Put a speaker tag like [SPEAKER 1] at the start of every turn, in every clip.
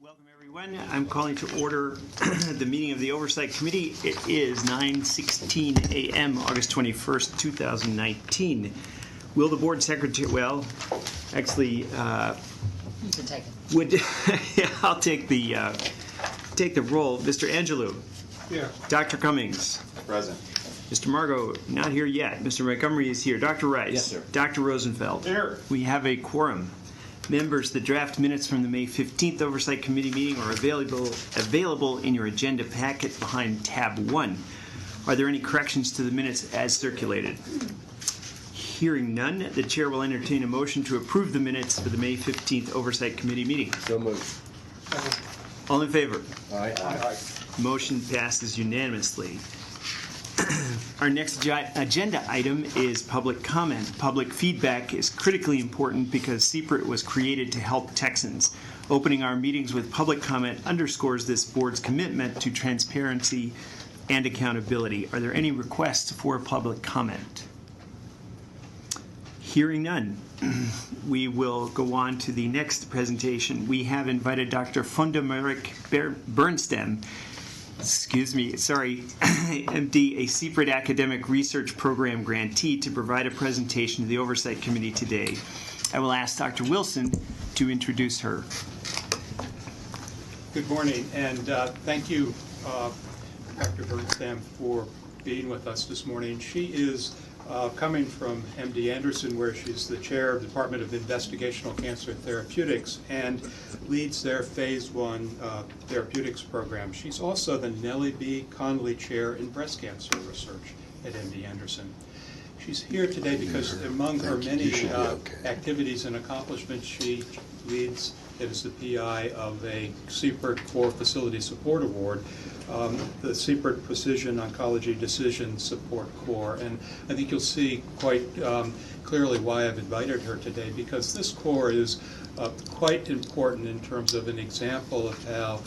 [SPEAKER 1] Welcome, everyone. I'm calling to order the meeting of the Oversight Committee. It is 9:16 a.m., August 21st, 2019. Will the board secretary, well, actually,
[SPEAKER 2] You can take it.
[SPEAKER 1] would, yeah, I'll take the roll. Mr. Angelou.
[SPEAKER 3] Here.
[SPEAKER 1] Dr. Cummings.
[SPEAKER 3] Present.
[SPEAKER 1] Mr. Margot, not here yet. Mr. Montgomery is here. Dr. Rice.
[SPEAKER 3] Yes, sir.
[SPEAKER 1] Dr. Rosenfeld.
[SPEAKER 3] Here.
[SPEAKER 1] We have a quorum. Members, the draft minutes from the May 15th Oversight Committee meeting are available in your agenda packet behind tab 1. Are there any corrections to the minutes as circulated? Hearing none, the chair will entertain a motion to approve the minutes for the May 15th Oversight Committee meeting.
[SPEAKER 3] So moved.
[SPEAKER 1] All in favor?
[SPEAKER 3] Aye.
[SPEAKER 1] Motion passes unanimously. Our next agenda item is public comment. Public feedback is critically important because CPRIT was created to help Texans. Opening our meetings with public comment underscores this board's commitment to transparency and accountability. Are there any requests for public comment? Hearing none, we will go on to the next presentation. We have invited Dr. Funda Bernstam, MD, a CPRIT Academic Research Program grantee, to provide a presentation to the Oversight Committee today. I will ask Dr. Wilson to introduce her.
[SPEAKER 4] Good morning, and thank you, Dr. Bernstam, for being with us this morning. She is coming from MD Anderson, where she's the chair of the Department of Investigational Cancer Therapeutics and leads their Phase 1 therapeutics program. She's also the Nellie B. Connolly Chair in Breast Cancer Research at MD Anderson. She's here today because among her many activities and accomplishments, she leads as the PI of a CPRIT Core Facility Support Award, the CPRIT Precision Oncology Decision Support Core. And I think you'll see quite clearly why I've invited her today, because this core is quite important in terms of an example of how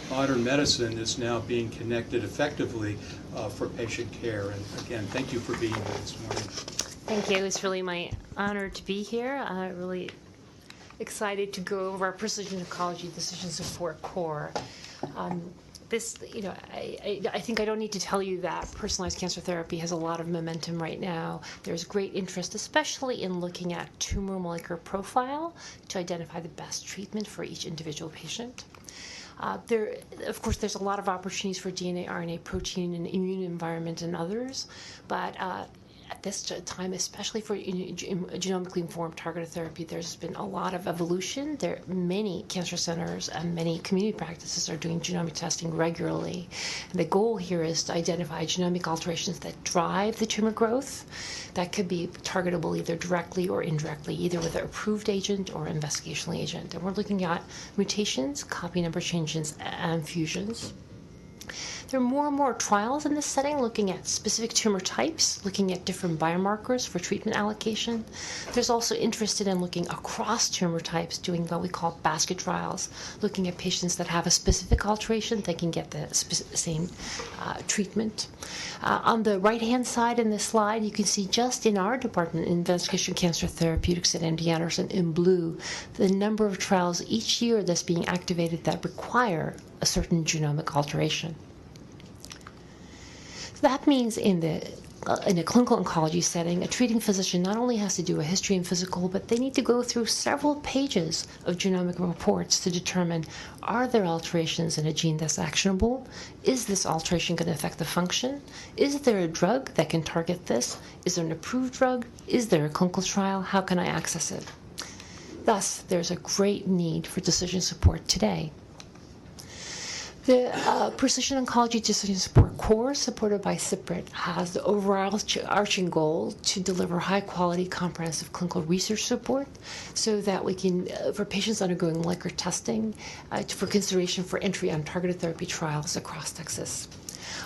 [SPEAKER 4] modern medicine is now being connected effectively for patient care. And again, thank you for being here this morning.
[SPEAKER 5] Thank you. It's really my honor to be here. Really excited to go over our Precision Oncology Decision Support Core. I think I don't need to tell you that personalized cancer therapy has a lot of momentum right now. There's great interest, especially in looking at tumor molecular profile to identify the best treatment for each individual patient. Of course, there's a lot of opportunities for DNA, RNA, protein, and immune environment and others, but at this time, especially for genomically informed targeted therapy, there's been a lot of evolution. Many cancer centers and many community practices are doing genomic testing regularly. And the goal here is to identify genomic alterations that drive the tumor growth that could be targetable either directly or indirectly, either with an approved agent or investigational agent. And we're looking at mutations, copy number changes, and fusions. There are more and more trials in this setting looking at specific tumor types, looking at different biomarkers for treatment allocation. There's also interest in looking across tumor types, doing what we call basket trials, looking at patients that have a specific alteration that can get the same treatment. On the right-hand side in this slide, you can see just in our department, Investigation Cancer Therapeutics at MD Anderson in blue, the number of trials each year that's being activated that require a certain genomic alteration. That means in a clinical oncology setting, a treating physician not only has to do a history and physical, but they need to go through several pages of genomic reports to determine, are there alterations in a gene that's actionable? Is this alteration going to affect the function? Is there a drug that can target this? Is there an approved drug? Is there a clinical trial? How can I access it? Thus, there's a great need for decision support today. The Precision Oncology Decision Support Core, supported by CPRIT, has the overarching goal to deliver high-quality, comprehensive clinical research support so that we can, for patients undergoing molecular testing, for consideration for entry on targeted therapy trials across Texas.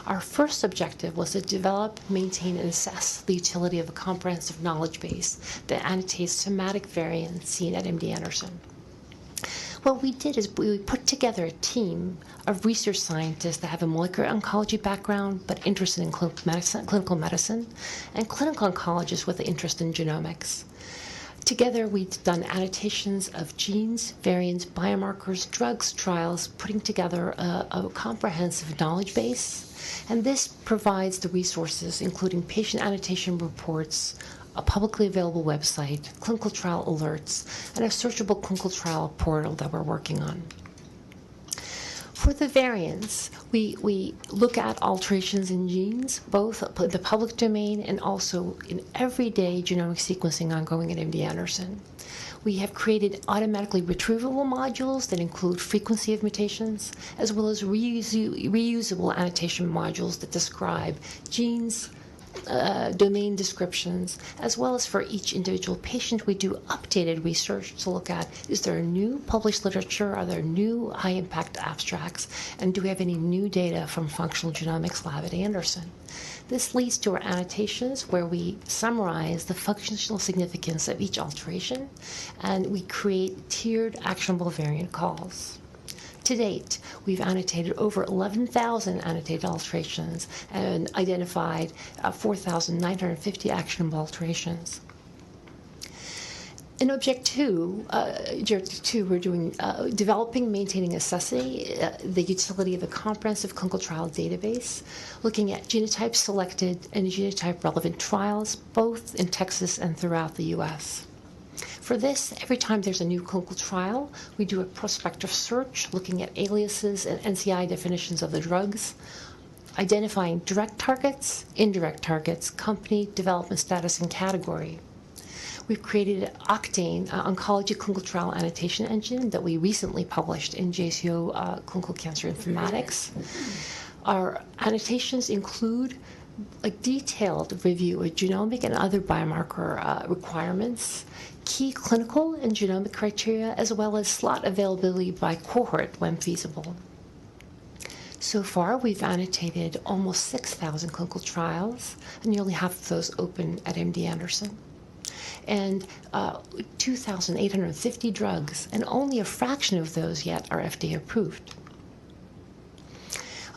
[SPEAKER 5] Our first objective was to develop, maintain, and assess the utility of a comprehensive knowledge base that annotates somatic variants seen at MD Anderson. What we did is we put together a team of research scientists that have a molecular oncology background but interested in clinical medicine, and clinical oncologists with an interest in genomics. Together, we've done annotations of genes, variants, biomarkers, drugs, trials, putting together a comprehensive knowledge base. And this provides the resources, including patient annotation reports, a publicly available website, clinical trial alerts, and a searchable clinical trial portal that we're working on. For the variants, we look at alterations in genes, both the public domain and also in everyday genomic sequencing ongoing at MD Anderson. We have created automatically retrievable modules that include frequency of mutations, as well as reusable annotation modules that describe genes, domain descriptions, as well as for each individual patient, we do updated research to look at, is there new published literature, are there new high-impact abstracts, and do we have any new data from Functional Genomics Lab at Anderson? This leads to our annotations where we summarize the functional significance of each alteration, and we create tiered actionable variant calls. To date, we've annotated over 11,000 annotated alterations and identified 4,950 actionable alterations. In Objective 2, we're doing developing, maintaining, assessing the utility of a comprehensive clinical trial database, looking at genotype selected and genotype relevant trials, both in Texas and throughout the U.S. For this, every time there's a new clinical trial, we do a prospective search looking at aliases and NCI definitions of the drugs, identifying direct targets, indirect targets, company, development status, and category. We've created Octane, oncology clinical trial annotation engine that we recently published in JCO Clinical Cancer Informatics. Our annotations include a detailed review of genomic and other biomarker requirements, key clinical and genomic criteria, as well as slot availability by cohort when feasible. So far, we've annotated almost 6,000 clinical trials, and nearly half of those open at MD Anderson, and 2,850 drugs, and only a fraction of those yet are FDA approved.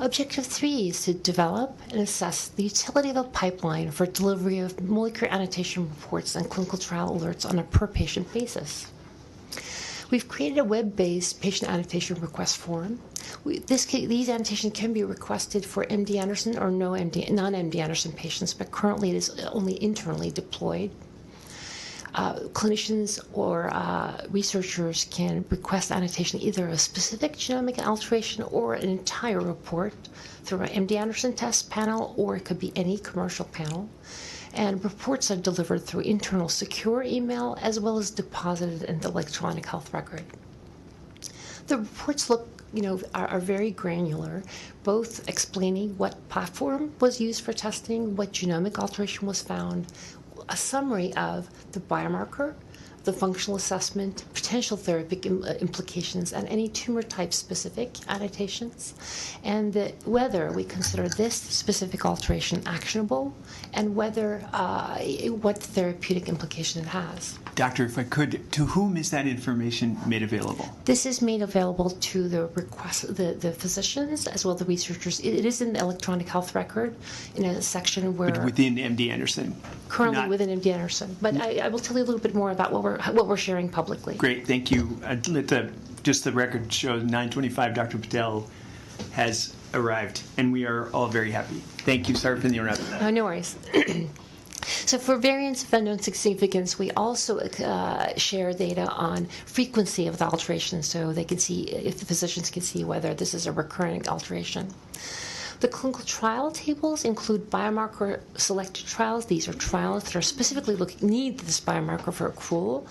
[SPEAKER 5] Objective 3 is to develop and assess the utility of a pipeline for delivery of molecular annotation reports and clinical trial alerts on a per-patient basis. We've created a web-based patient annotation request form. These annotations can be requested for MD Anderson or non-MD Anderson patients, but currently it is only internally deployed. Clinicians or researchers can request annotation either of a specific genomic alteration or an entire report through an MD Anderson test panel, or it could be any commercial panel. And reports are delivered through internal secure email as well as deposited in the electronic health record. The reports are very granular, both explaining what platform was used for testing, what genomic alteration was found, a summary of the biomarker, the functional assessment, potential therapeutic implications, and any tumor type specific annotations, and whether we consider this specific alteration actionable, and whether what therapeutic implication it has.
[SPEAKER 1] Doctor, if I could, to whom is that information made available?
[SPEAKER 5] This is made available to the physicians as well as the researchers. It is in the electronic health record in a section where...
[SPEAKER 1] But within MD Anderson?
[SPEAKER 5] Currently within MD Anderson. But I will tell you a little bit more about what we're sharing publicly.
[SPEAKER 1] Great, thank you. Just the record shows 9:25, Dr. Patel has arrived, and we are all very happy. Thank you. Sorry for the interruption.
[SPEAKER 5] No worries. So for variants of unknown significance, we also share data on frequency of the alteration, so they can see, if the physicians can see whether this is a recurring alteration. The clinical trial tables include biomarker selected trials. These are trials that are specifically need this biomarker for accrual,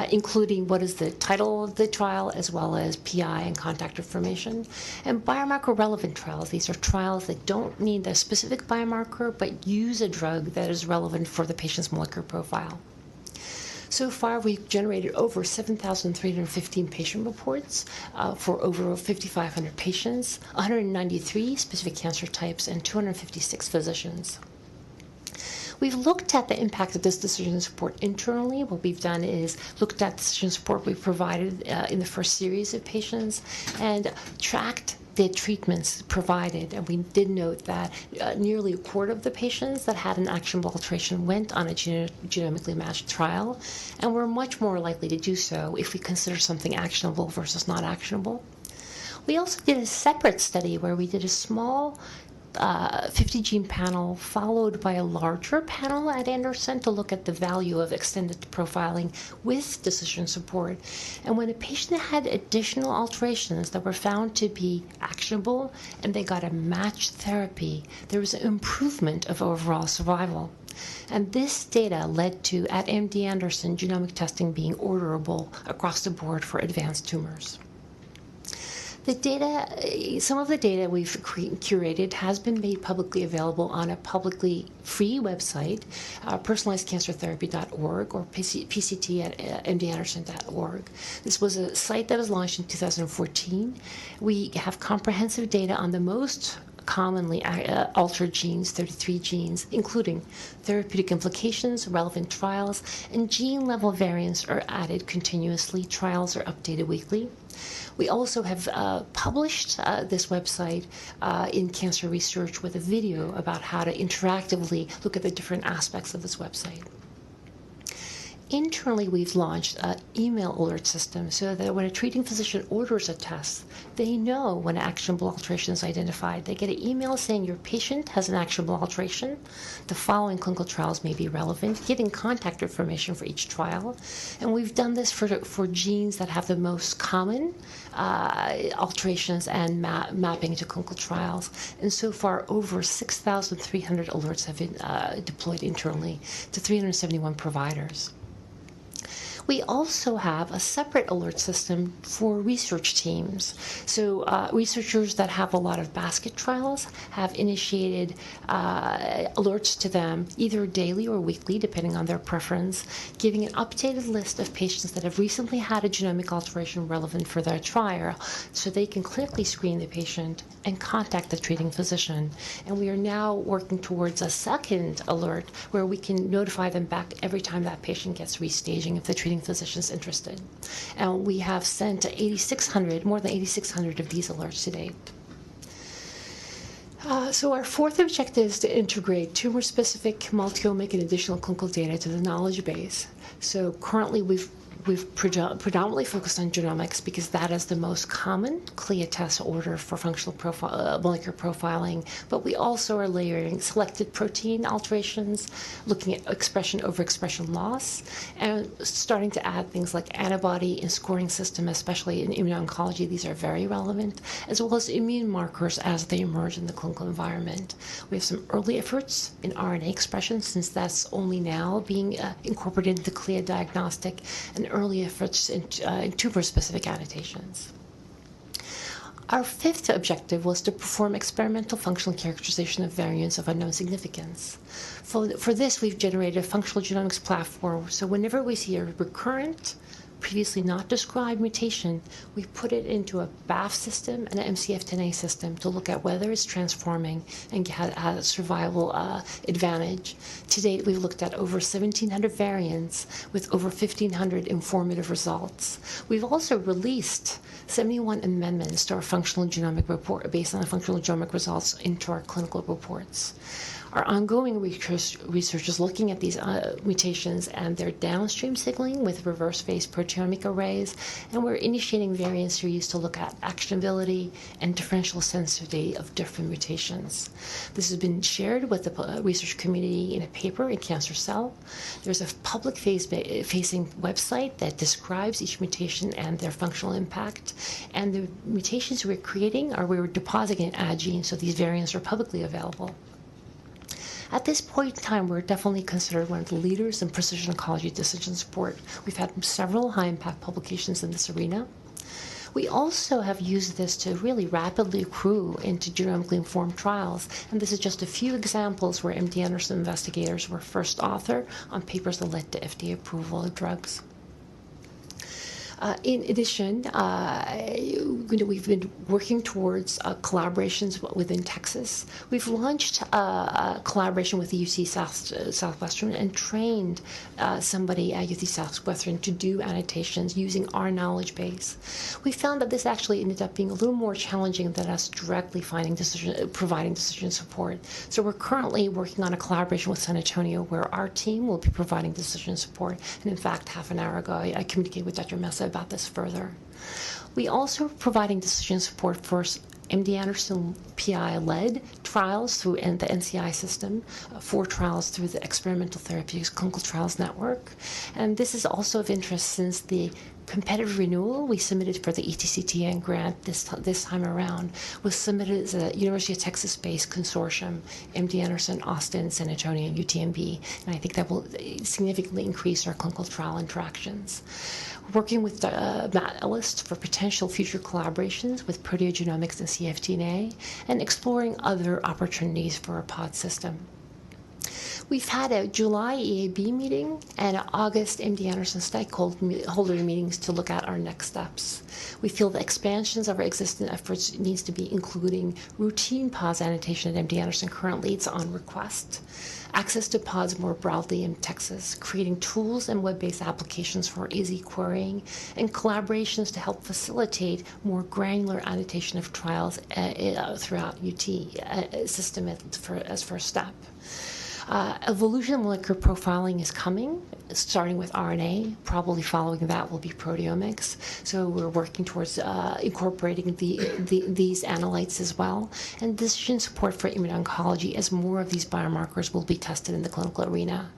[SPEAKER 5] including what is the title of the trial as well as PI and contact information. And biomarker relevant trials. These are trials that don't need a specific biomarker but use a drug that is relevant for the patient's molecular profile. So far, we've generated over 7,315 patient reports for over 5,500 patients, 193 specific cancer types, and 256 physicians. We've looked at the impact of this decision support internally. What we've done is looked at the decision support we provided in the first series of patients and tracked the treatments provided, and we did note that nearly a quarter of the patients that had an actionable alteration went on a genomically matched trial, and were much more likely to do so if we consider something actionable versus not actionable. We also did a separate study where we did a small 50-gene panel followed by a larger panel at Anderson to look at the value of extended profiling with decision support. And when a patient had additional alterations that were found to be actionable and they got a matched therapy, there was an improvement of overall survival. And this data led to, at MD Anderson, genomic testing being orderable across the board for advanced tumors. The data, some of the data we've curated has been made publicly available on a publicly free website, personalizedcancertherapy.org or PCT at mdanderson.org. This was a site that was launched in 2014. We have comprehensive data on the most commonly altered genes, 33 genes, including therapeutic implications, relevant trials, and gene-level variants are added continuously. Trials are updated weekly. We also have published this website in Cancer Research with a video about how to interactively look at the different aspects of this website. Internally, we've launched an email alert system so that when a treating physician orders a test, they know when an actionable alteration is identified. They get an email saying your patient has an actionable alteration. The following clinical trials may be relevant, giving contact information for each trial. And we've done this for genes that have the most common alterations and mapping to clinical trials. And so far, over 6,300 alerts have been deployed internally to 371 providers. We also have a separate alert system for research teams. So researchers that have a lot of basket trials have initiated alerts to them either daily or weekly, depending on their preference, giving an updated list of patients that have recently had a genomic alteration relevant for their trial, so they can clinically screen the patient and contact the treating physician. And we are now working towards a second alert where we can notify them back every time that patient gets restaging if the treating physicians interested. And we have sent more than 8,600 of these alerts to date. So our fourth objective is to integrate tumor-specific, multi-omic, and additional clinical data to the knowledge base. So currently we've predominantly focused on genomics because that is the most common CLIA test order for functional molecular profiling, but we also are layering selected protein alterations, looking at expression overexpression loss, and starting to add things like antibody and scoring system, especially in immuno-oncology. These are very relevant, as well as immune markers as they emerge in the clinical environment. We have some early efforts in RNA expression, since that's only now being incorporated into CLIA diagnostic, and early efforts in tumor-specific annotations. Our fifth objective was to perform experimental functional characterization of variants of unknown significance. For this, we've generated a functional genomics platform, so whenever we see a recurrent, previously not described mutation, we put it into a BAF system and an MCF10A system to look at whether it's transforming and has a survival advantage. To date, we've looked at over 1,700 variants with over 1,500 informative results. We've also released 71 amendments to our functional genomic report based on the functional genomic results into our clinical reports. Our ongoing research is looking at these mutations and their downstream signaling with reverse phase proteomic arrays, and we're initiating variants to use to look at actionability and differential sensitivity of different mutations. This has been shared with the research community in a paper in Cancer Cell. There's a public facing website that describes each mutation and their functional impact, and the mutations we're creating we're depositing in AdGene, so these variants are publicly available. At this point in time, we're definitely considered one of the leaders in precision oncology decision support. We've had several high-impact publications in this arena. We also have used this to really rapidly accrue into genomically informed trials, and this is just a few examples where MD Anderson investigators were first author on papers that led to FDA approval of drugs. In addition, we've been working towards collaborations within Texas. We've launched a collaboration with UC Southwestern and trained somebody at UC Southwestern to do annotations using our knowledge base. We found that this actually ended up being a little more challenging than us directly providing decision support. So we're currently working on a collaboration with San Antonio where our team will be providing decision support. And in fact, half an hour ago, I communicated with Dr. Mesa about this further. We also are providing decision support for MD Anderson PI-led trials through the NCI system, 4 trials through the Experimental Therapeutics Clinical Trials Network. And this is also of interest since the competitive renewal we submitted for the ETCTN grant this time around was submitted as a University of Texas-based consortium, MD Anderson, Austin, San Antonio, and UTMB. And I think that will significantly increase our clinical trial interactions. Working with Matt Ellis for potential future collaborations with proteogenomics and CFDNA, and exploring other opportunities for a pod system. We've had a July EAB meeting and an August MD Anderson stakeholder meetings to look at our next steps. We feel the expansions of our existing efforts needs to be including routine PODS annotation at MD Anderson. Currently, it's on request. Access to PODS more broadly in Texas, creating tools and web-based applications for easy querying, and collaborations to help facilitate more granular annotation of trials throughout UT system as first step. Evolution of molecular profiling is coming, starting with RNA. Probably following that will be proteomics. So we're working towards incorporating these analytes as well, and decision support for immuno-oncology as more of these biomarkers will be tested in the clinical arena.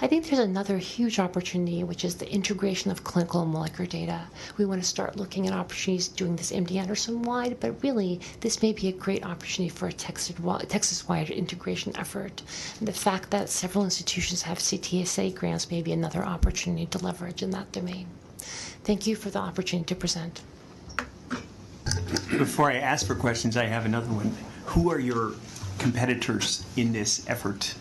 [SPEAKER 5] I think there's another huge opportunity, which is the integration of clinical and molecular data. We want to start looking at opportunities doing this MD Anderson-wide, but really, this may be a great opportunity for a Texas-wide integration effort. And the fact that several institutions have CTSA grants may be another opportunity to leverage in that domain. Thank you for the opportunity to present.
[SPEAKER 1] Before I ask for questions, I have another one. Who are your competitors in this effort?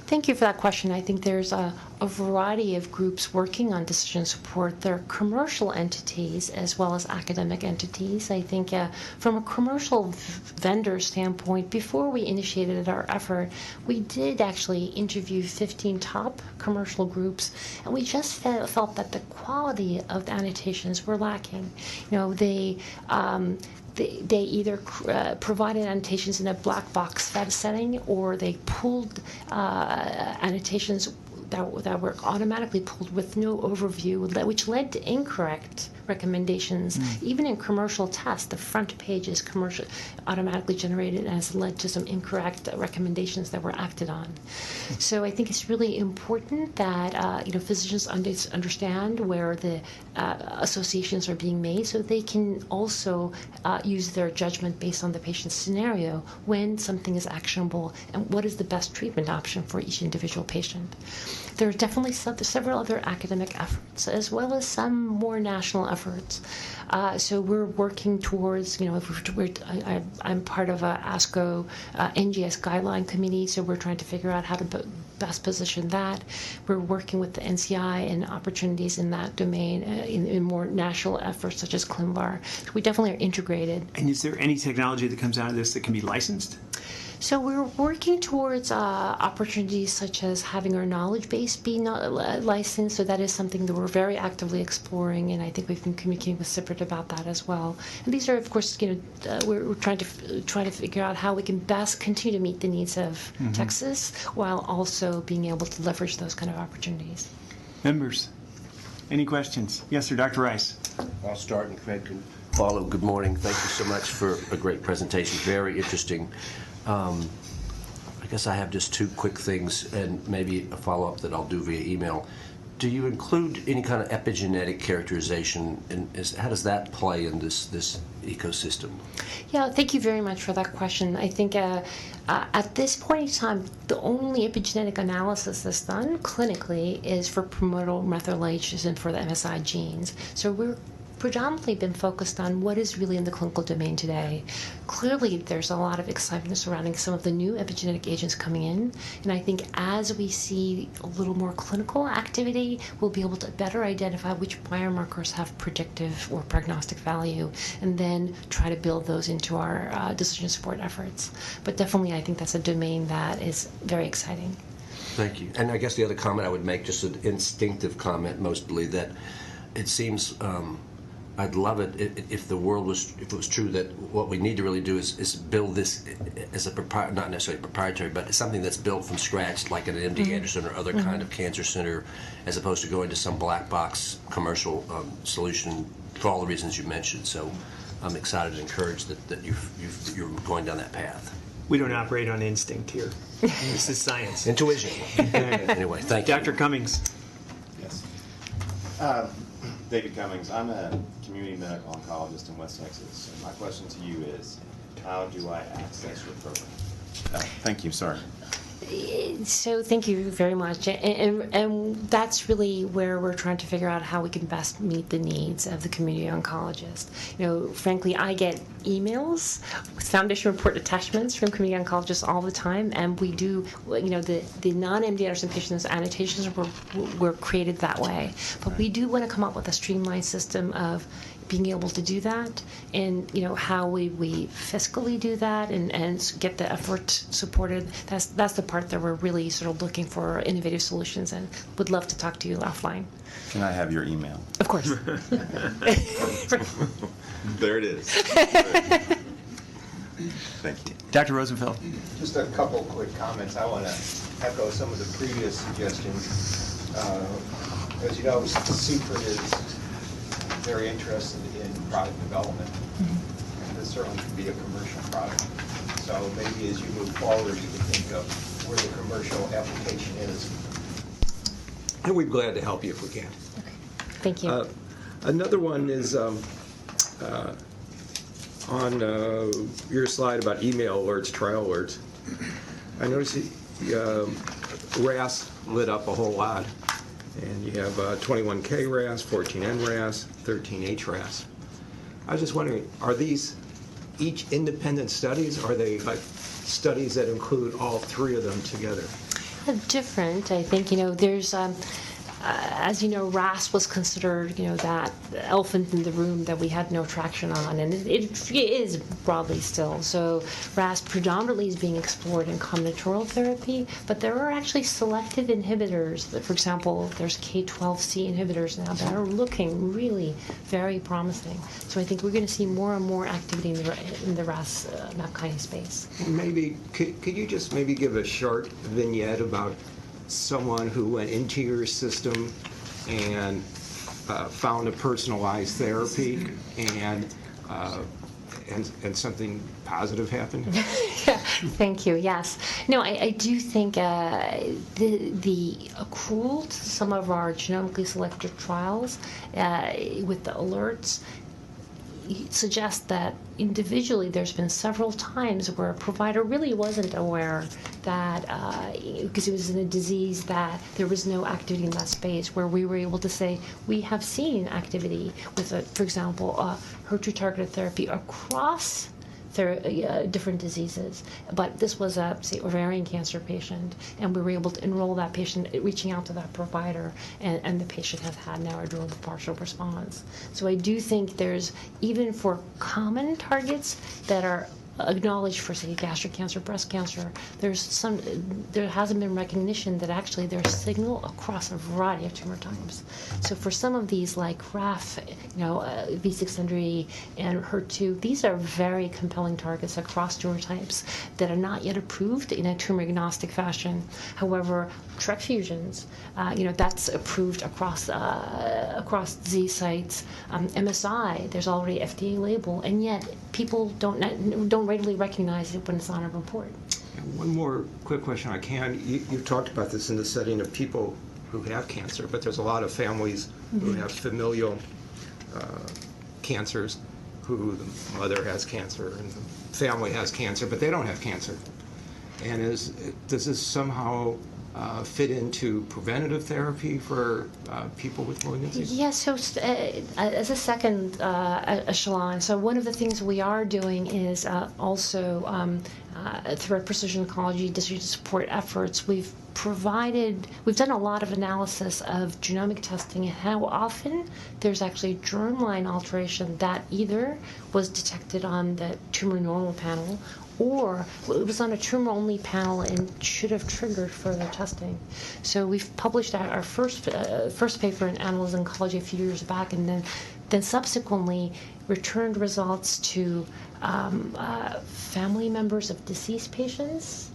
[SPEAKER 5] Thank you for that question. I think there's a variety of groups working on decision support. There are commercial entities as well as academic entities. I think from a commercial vendor standpoint, before we initiated our effort, we did actually interview 15 top commercial groups, and we just felt that the quality of the annotations were lacking. They either provided annotations in a black box setting, or they pulled annotations that were automatically pulled with no overview, which led to incorrect recommendations. Even in commercial tests, the front page is automatically generated and has led to some incorrect recommendations that were acted on. So I think it's really important that physicians understand where the associations are being made, so they can also use their judgment based on the patient's scenario when something is actionable and what is the best treatment option for each individual patient. There are definitely several other academic efforts, as well as some more national efforts. So we're working towards, I'm part of a ASCO NGS guideline committee, so we're trying to figure out how to best position that. We're working with the NCI and opportunities in that domain in more national efforts such as ClinVar. So we definitely are integrated.
[SPEAKER 1] And is there any technology that comes out of this that can be licensed?
[SPEAKER 5] So we're working towards opportunities such as having our knowledge base be licensed. So that is something that we're very actively exploring, and I think we've been communicating with CPRIT about that as well. And these are, of course, we're trying to figure out how we can best continue to meet the needs of Texas while also being able to leverage those kind of opportunities.
[SPEAKER 1] Members, any questions? Yes, sir, Dr. Rice.
[SPEAKER 3] I'll start and Craig can follow. Good morning. Thank you so much for a great presentation. Very interesting. I guess I have just 2 quick things and maybe a follow-up that I'll do via email. Do you include any kind of epigenetic characterization, and how does that play in this ecosystem?
[SPEAKER 5] Yeah, thank you very much for that question. I think at this point in time, the only epigenetic analysis that's done clinically is for promoter methylation and for the MSI genes. So we're predominantly been focused on what is really in the clinical domain today. Clearly, there's a lot of excitement surrounding some of the new epigenetic agents coming in, and I think as we see a little more clinical activity, we'll be able to better identify which biomarkers have predictive or prognostic value, and then try to build those into our decision support efforts. But definitely, I think that's a domain that is very exciting.
[SPEAKER 3] Thank you. And I guess the other comment I would make, just an instinctive comment mostly, that it seems I'd love it if the world was, if it was true that what we need to really do is build this as a not necessarily proprietary, but something that's built from scratch, like at an MD Anderson or other kind of cancer center, as opposed to going to some black box commercial solution for all the reasons you mentioned. So I'm excited and encouraged that you're going down that path.
[SPEAKER 1] We don't operate on instinct here. This is science.
[SPEAKER 3] Intuition. Anyway, thank you.
[SPEAKER 1] Dr. Cummings.
[SPEAKER 6] Yes. David Cummings. I'm a community medical oncologist in West Texas. And my question to you is, how do I access your program? Thank you. Sorry.
[SPEAKER 5] So thank you very much, and that's really where we're trying to figure out how we can best meet the needs of the community oncologist. You know, frankly, I get emails with foundation report attachments from community oncologists all the time, and we do, you know, the non-MD Anderson patients annotations were created that way, but we do want to come up with a streamlined system of being able to do that, and you know how we fiscally do that and get the effort supported. That's the part that we're really sort of looking for innovative solutions, and would love to talk to you offline.
[SPEAKER 6] Can I have your email?
[SPEAKER 5] Of course.
[SPEAKER 6] There it is. Thank you.
[SPEAKER 1] Dr. Rosenfeld.
[SPEAKER 7] Just a couple quick comments. I want to echo some of the previous suggestions. As you know, CPRIT is very interested in product development. And this certainly could be a commercial product. So maybe as you move forward, you can think of where the commercial application is.
[SPEAKER 8] And we'd be glad to help you if we can.
[SPEAKER 5] Okay. Thank you.
[SPEAKER 8] Another one is on your slide about email alerts, trial alerts. I noticed RAS lit up a whole lot. And you have 21K RAS, 14N RAS, 13H RAS. I was just wondering, are these each independent studies, or are they like studies that include all three of them together?
[SPEAKER 5] Different, I think. You know, there's as you know, RAS was considered, you know, that elephant in the room that we had no traction on, and it is broadly still. So RAS predominantly is being explored in combinatorial therapy, but there are actually selective inhibitors. That, for example, there's K12C inhibitors now that are looking really very promising. So I think we're going to see more and more activity in the RAS MAP kinase space.
[SPEAKER 8] Maybe, could you just maybe give a short vignette about someone who went into your system and found a personalized therapy and something positive happened?
[SPEAKER 5] Yeah, thank you. Yes. No, I do think the accrual to some of our genomically selected trials with the alerts suggests that individually there's been several times where a provider really wasn't aware that, because it was in a disease, that there was no activity in that space, where we were able to say we have seen activity with, for example, HER2-targeted therapy across different diseases. But this was a, say, ovarian cancer patient, and we were able to enroll that patient, reaching out to that provider, and the patient has had now a durable partial response. So I do think there's, even for common targets that are acknowledged for, say, gastric cancer, breast cancer, there hasn't been recognition that actually there's signal across a variety of tumor types. So for some of these, like RAF, V600E and HER2, these are very compelling targets across tumor types that are not yet approved in a tumor agnostic fashion. However, TRK fusions, that's approved across Z sites. MSI, there's already FDA label, and yet people don't readily recognize it when it's on a report.
[SPEAKER 8] One more quick question I can. You've talked about this in the setting of people who have cancer, but there's a lot of families who have familial cancers, who the mother has cancer and the family has cancer, but they don't have cancer. And does this somehow fit into preventative therapy for people with malignancies?
[SPEAKER 5] Yes, so as a second echelon, so one of the things we are doing is also through our precision oncology district support efforts, we've done a lot of analysis of genomic testing and how often there's actually germline alteration that either was detected on the tumor normal panel or it was on a tumor-only panel and should have triggered further testing. So we've published our first paper in Annals of Oncology a few years back, and then subsequently returned results to family members of deceased patients,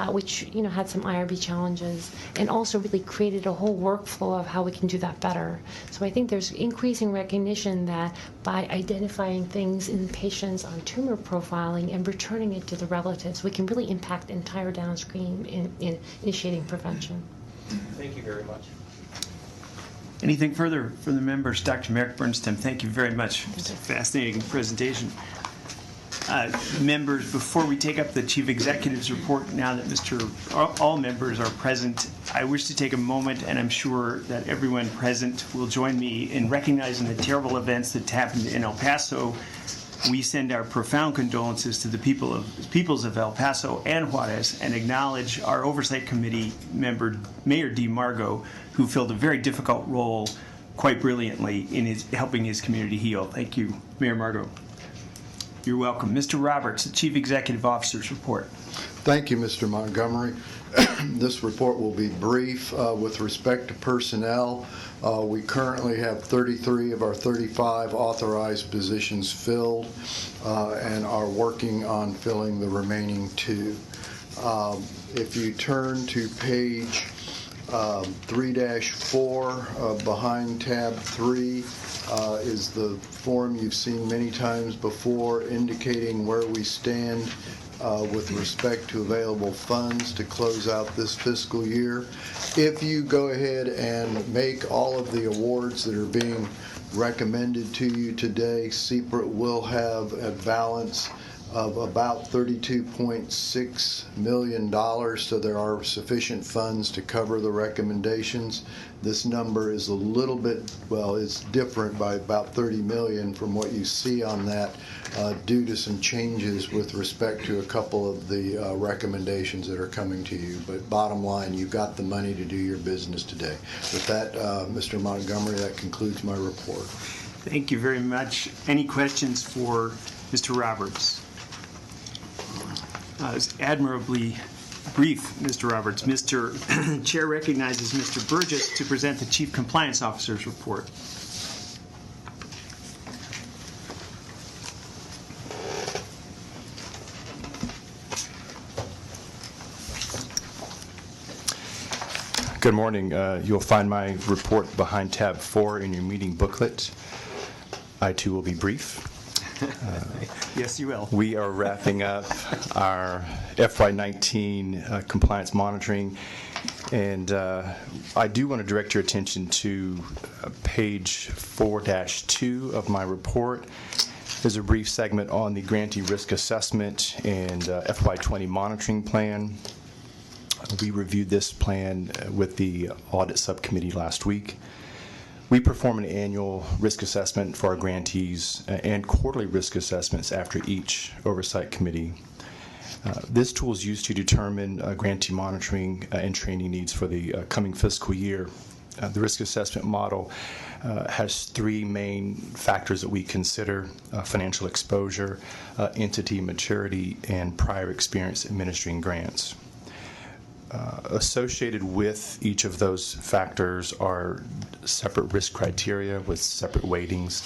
[SPEAKER 5] which had some IRB challenges, and also really created a whole workflow of how we can do that better. So I think there's increasing recognition that by identifying things in patients on tumor profiling and returning it to the relatives, we can really impact the entire downstream in initiating prevention.
[SPEAKER 7] Thank you very much.
[SPEAKER 1] Anything further from the members? Dr. Merrick Bernstein, thank you very much. It's a fascinating presentation. Members, before we take up the Chief Executive's report, now that all members are present, I wish to take a moment, and I'm sure that everyone present will join me in recognizing the terrible events that happened in El Paso. We send our profound condolences to the peoples of El Paso and Juarez, and acknowledge our Oversight Committee member, Mayor DeMargo, who filled a very difficult role quite brilliantly in helping his community heal. Thank you, Mayor Margo. You're welcome. Mr. Roberts, the Chief Executive Officer's report.
[SPEAKER 9] Thank you, Mr. Montgomery. This report will be brief. With respect to personnel, we currently have 33 of our 35 authorized positions filled and are working on filling the remaining 2. If you turn to page 3-4 behind tab 3 is the form you've seen many times before indicating where we stand with respect to available funds to close out this fiscal year. If you go ahead and make all of the awards that are being recommended to you today, CPRIT will have a balance of about $32.6 million, so there are sufficient funds to cover the recommendations. This number is a little bit, it's different by about $30 million from what you see on that due to some changes with respect to a couple of the recommendations that are coming to you. But bottom line, you've got the money to do your business today. With that, Mr. Montgomery, that concludes my report.
[SPEAKER 1] Thank you very much. Any questions for Mr. Roberts? It's admirably brief, Mr. Roberts. Mr. Chair recognizes Mr. Burgess to present the Chief Compliance Officer's report.
[SPEAKER 10] Good morning. You'll find my report behind tab 4 in your meeting booklet. I too will be brief.
[SPEAKER 1] Yes, you will.
[SPEAKER 10] We are wrapping up our FY19 compliance monitoring, and I do want to direct your attention to page 4-2 of my report. There's a brief segment on the grantee risk assessment and FY20 monitoring plan. We reviewed this plan with the audit subcommittee last week. We perform an annual risk assessment for our grantees and quarterly risk assessments after each oversight committee. This tool is used to determine grantee monitoring and training needs for the coming fiscal year. The risk assessment model has 3 main factors that we consider: financial exposure, entity maturity, and prior experience administering grants. Associated with each of those factors are separate risk criteria with separate weightings.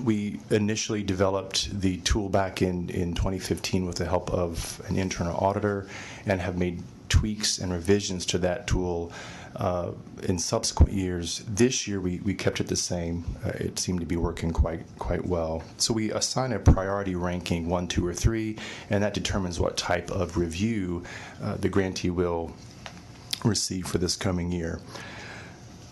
[SPEAKER 10] We initially developed the tool back in 2015 with the help of an internal auditor and have made tweaks and revisions to that tool in subsequent years. This year we kept it the same. It seemed to be working quite well. So we assign a priority ranking 1, 2, or 3, and that determines what type of review the grantee will receive for this coming year.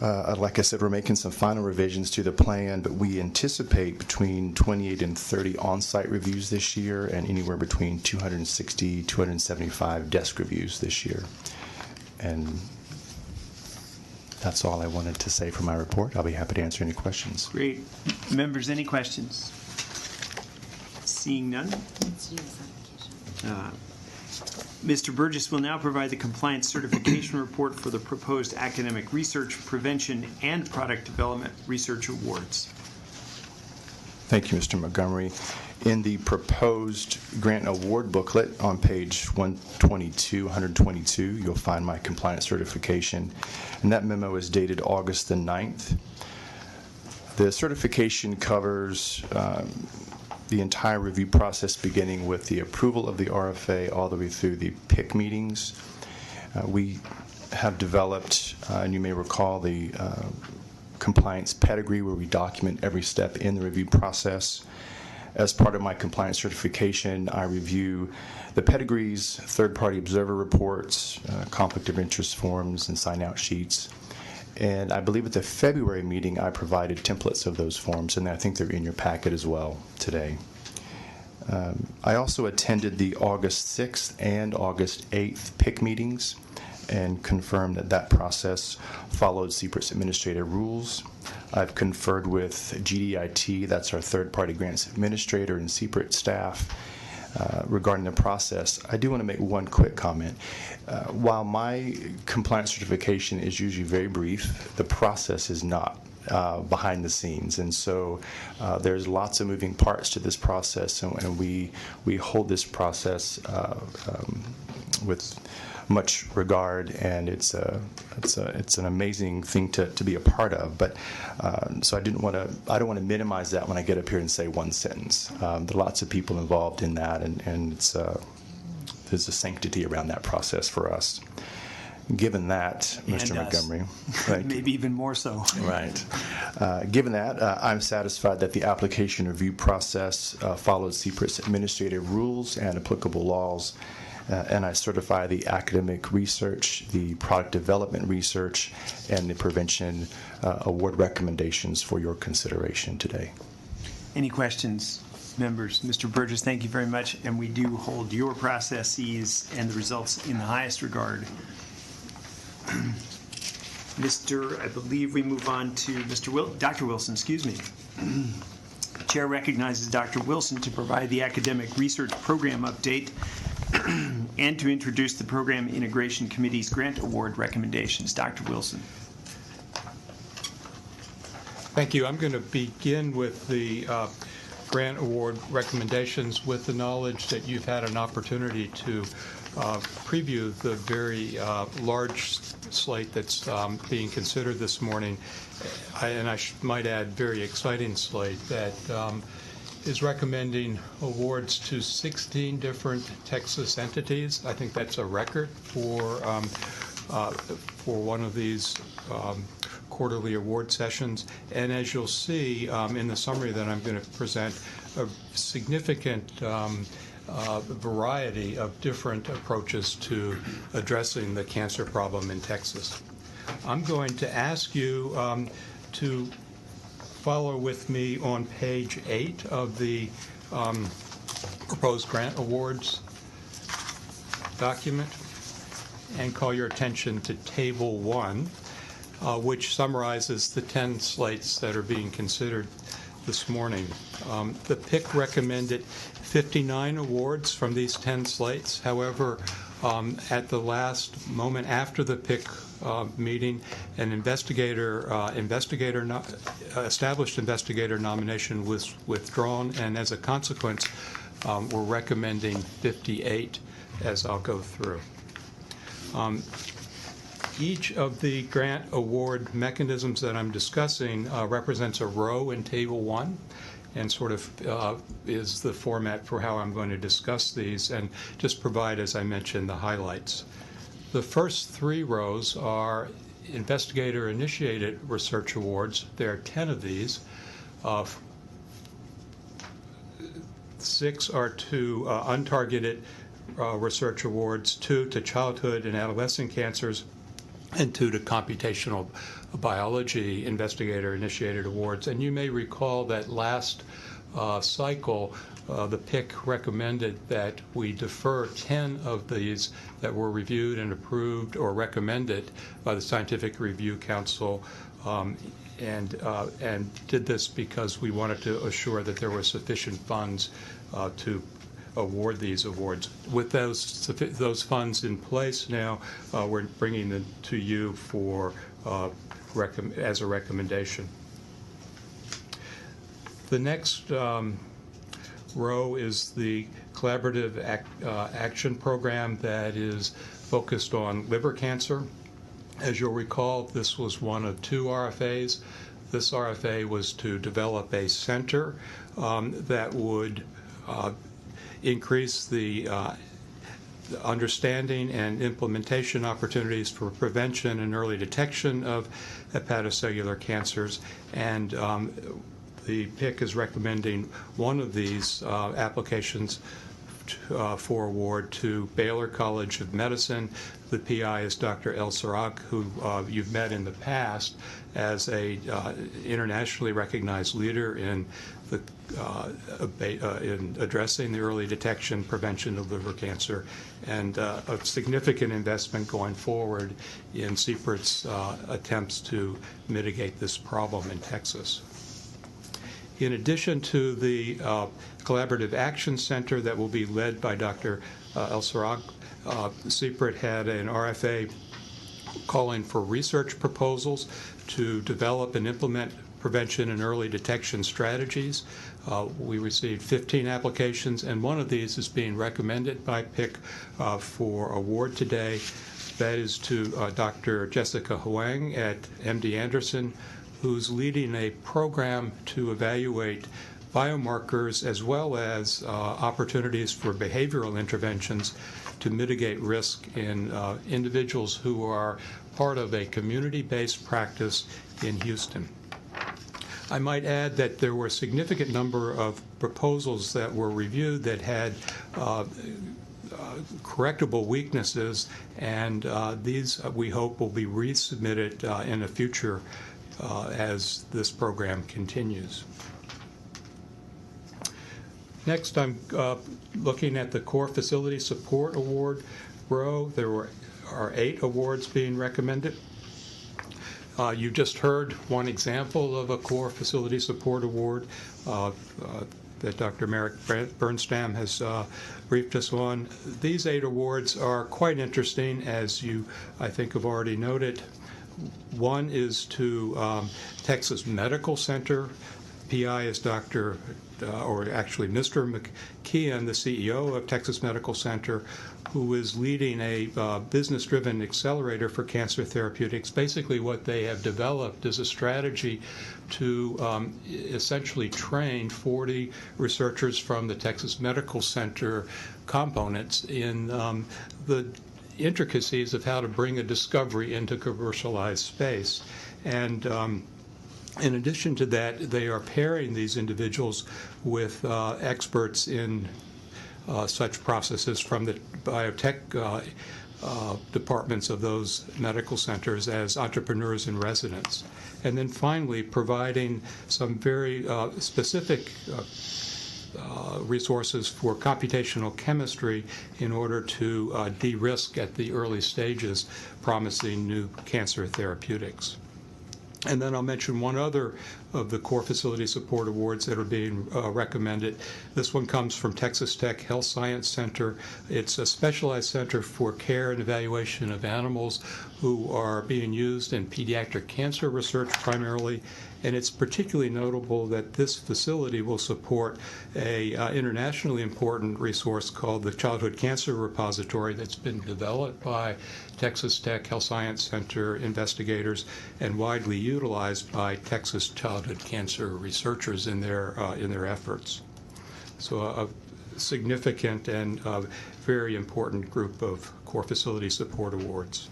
[SPEAKER 10] Like I said, we're making some final revisions to the plan, but we anticipate between 28 and 30 on-site reviews this year and anywhere between 260, 275 desk reviews this year. And that's all I wanted to say for my report. I'll be happy to answer any questions.
[SPEAKER 1] Great. Members, any questions? Seeing none? Mr. Burgess will now provide the compliance certification report for the proposed academic research, prevention, and product development research awards.
[SPEAKER 10] Thank you, Mr. Montgomery. In the proposed grant award booklet on page 122, you'll find my compliance certification, and that memo is dated August the 9th. The certification covers the entire review process, beginning with the approval of the RFA all the way through the PIC meetings. We have developed, and you may recall, the compliance pedigree, where we document every step in the review process. As part of my compliance certification, I review the pedigrees, third-party observer reports, conflict of interest forms, and sign-out sheets. And I believe at the February meeting, I provided templates of those forms, and I think they're in your packet as well today. I also attended the August 6th and August 8th PIC meetings and confirmed that that process followed CPRIT's administrative rules. I've conferred with GDIT, that's our third-party grants administrator, and CPRIT staff regarding the process. I do want to make one quick comment. While my compliance certification is usually very brief, the process is not behind the scenes. And so there's lots of moving parts to this process, and we hold this process with much regard, and it's an amazing thing to be a part of. But so I don't want to minimize that when I get up here and say one sentence. There are lots of people involved in that, and there's a sanctity around that process for us. Given that, Mr. Montgomery,
[SPEAKER 1] maybe even more so.
[SPEAKER 10] Right. Given that, I'm satisfied that the application review process follows CPRIT's administrative rules and applicable laws. And I certify the academic research, the product development research, and the prevention award recommendations for your consideration today.
[SPEAKER 1] Any questions, members? Mr. Burgess, thank you very much, and we do hold your processes and the results in the highest regard. I believe we move on to Dr. Wilson, excuse me. Chair recognizes Dr. Wilson to provide the academic research program update and to introduce the Program Integration Committee's grant award recommendations. Dr. Wilson.
[SPEAKER 4] Thank you. I'm going to begin with the grant award recommendations with the knowledge that you've had an opportunity to preview the very large slate that's being considered this morning, and I might add very exciting slate that is recommending awards to 16 different Texas entities. I think that's a record for one of these quarterly award sessions. And as you'll see in the summary that I'm going to present, a significant variety of different approaches to addressing the cancer problem in Texas. I'm going to ask you to follow with me on page 8 of the proposed grant awards document and call your attention to Table 1, which summarizes the 10 slates that are being considered this morning. The PIC recommended 59 awards from these 10 slates. However, at the last moment after the PIC meeting, an established investigator nomination was withdrawn, and as a consequence, we're recommending 58, as I'll go through. Each of the grant award mechanisms that I'm discussing represents a row in Table 1, and sort of is the format for how I'm going to discuss these and just provide, as I mentioned, the highlights. The first 3 rows are investigator-initiated research awards. There are 10 of these. 6 are to untargeted research awards, 2 to childhood and adolescent cancers, and 2 to computational biology investigator-initiated awards. And you may recall that last cycle, the PIC recommended that we defer 10 of these that were reviewed and approved or recommended by the Scientific Review Council, and did this because we wanted to assure that there were sufficient funds to award these awards. With those funds in place now, we're bringing them to you for as a recommendation. The next row is the collaborative action program that is focused on liver cancer. As you'll recall, this was one of 2 RFAs. This RFA was to develop a center that would increase the understanding and implementation opportunities for prevention and early detection of hepatocellular cancers, and the PIC is recommending one of these applications for award to Baylor College of Medicine. The PI is Dr. El Sarraq, who you've met in the past as a internationally recognized leader in the in addressing the early detection, prevention of liver cancer, and a significant investment going forward in CPRIT's attempts to mitigate this problem in Texas. In addition to the Collaborative Action Center that will be led by Dr. El Sarraq, CPRIT had an RFA calling for research proposals to develop and implement prevention and early detection strategies. We received 15 applications, and one of these is being recommended by PIC for award today. That is to Dr. Jessica Huang at MD Anderson, who's leading a program to evaluate biomarkers as well as opportunities for behavioral interventions to mitigate risk in individuals who are part of a community-based practice in Houston. I might add that there were a significant number of proposals that were reviewed that had correctable weaknesses, and these we hope will be resubmitted in the future as this program continues. Next, I'm looking at the Core Facility Support Award row. There are 8 awards being recommended. You just heard one example of a Core Facility Support Award that Dr. Merrick Bernstam has briefed us on. These 8 awards are quite interesting, as you, I think, have already noted. One is to Texas Medical Center. PI is Dr. or actually Mr. McKeon, the CEO of Texas Medical Center, who is leading a business-driven accelerator for cancer therapeutics. Basically, what they have developed is a strategy to essentially train 40 researchers from the Texas Medical Center components in the intricacies of how to bring a discovery into commercialized space. And in addition to that, they are pairing these individuals with experts in such processes from the biotech departments of those medical centers as entrepreneurs in residence. And then finally, providing some very specific resources for computational chemistry in order to de-risk at the early stages promising new cancer therapeutics. And then I'll mention one other of the Core Facility Support Awards that are being recommended. This one comes from Texas Tech Health Science Center. It's a specialized center for care and evaluation of animals who are being used in pediatric cancer research primarily. And it's particularly notable that this facility will support a internationally important resource called the Childhood Cancer Repository that's been developed by Texas Tech Health Science Center investigators and widely utilized by Texas childhood cancer researchers in their efforts. So a significant and very important group of Core Facility Support Awards.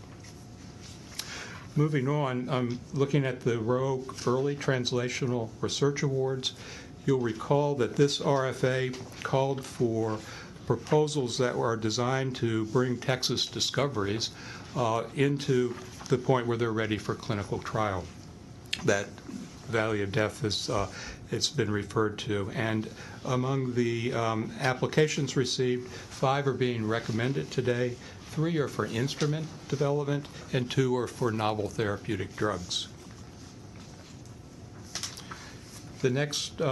[SPEAKER 4] Moving on, I'm looking at the row Early Translational Research Awards. You'll recall that this RFA called for proposals that were designed to bring Texas discoveries into the point where they're ready for clinical trial. That valley of death, as it's been referred to. And among the applications received, 5 are being recommended today, 3 are for instrument development, and 2 are for novel therapeutic drugs. The next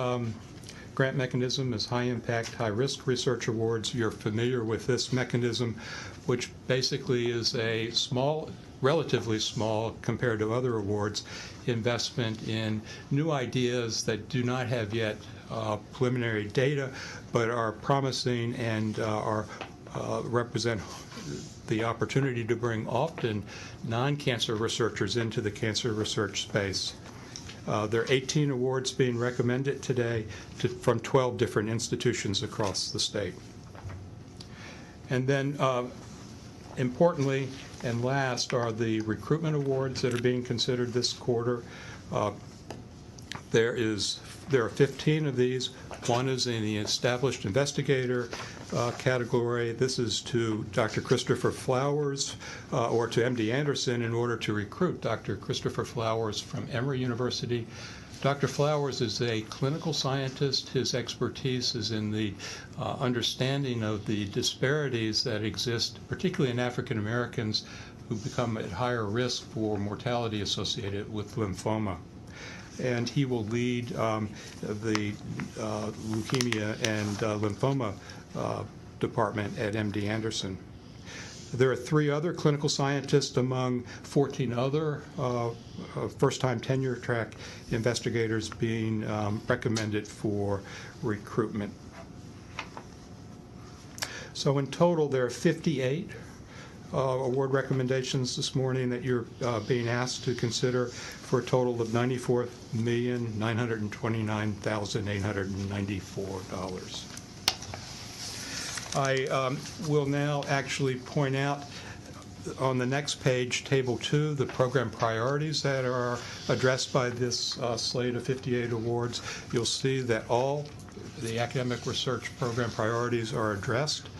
[SPEAKER 4] grant mechanism is High Impact, High Risk Research Awards. You're familiar with this mechanism, which basically is a small, relatively small compared to other awards, investment in new ideas that do not have yet preliminary data, but are promising and represent the opportunity to bring often non-cancer researchers into the cancer research space. There are 18 awards being recommended today from 12 different institutions across the state. And then, importantly and last, are the recruitment awards that are being considered this quarter. There are 15 of these. One is in the established investigator category. This is to Dr. Christopher Flowers or to MD Anderson in order to recruit Dr. Christopher Flowers from Emory University. Dr. Flowers is a clinical scientist. His expertise is in the understanding of the disparities that exist, particularly in African Americans who become at higher risk for mortality associated with lymphoma. And he will lead the leukemia and lymphoma department at MD Anderson. There are 3 other clinical scientists among 14 other first-time tenure-track investigators being recommended for recruitment. So in total, there are 58 award recommendations this morning that you're being asked to consider for a total of $94,929,894. I will now actually point out on the next page, Table 2, the program priorities that are addressed by this slate of 58 awards. You'll see that all the academic research program priorities are addressed.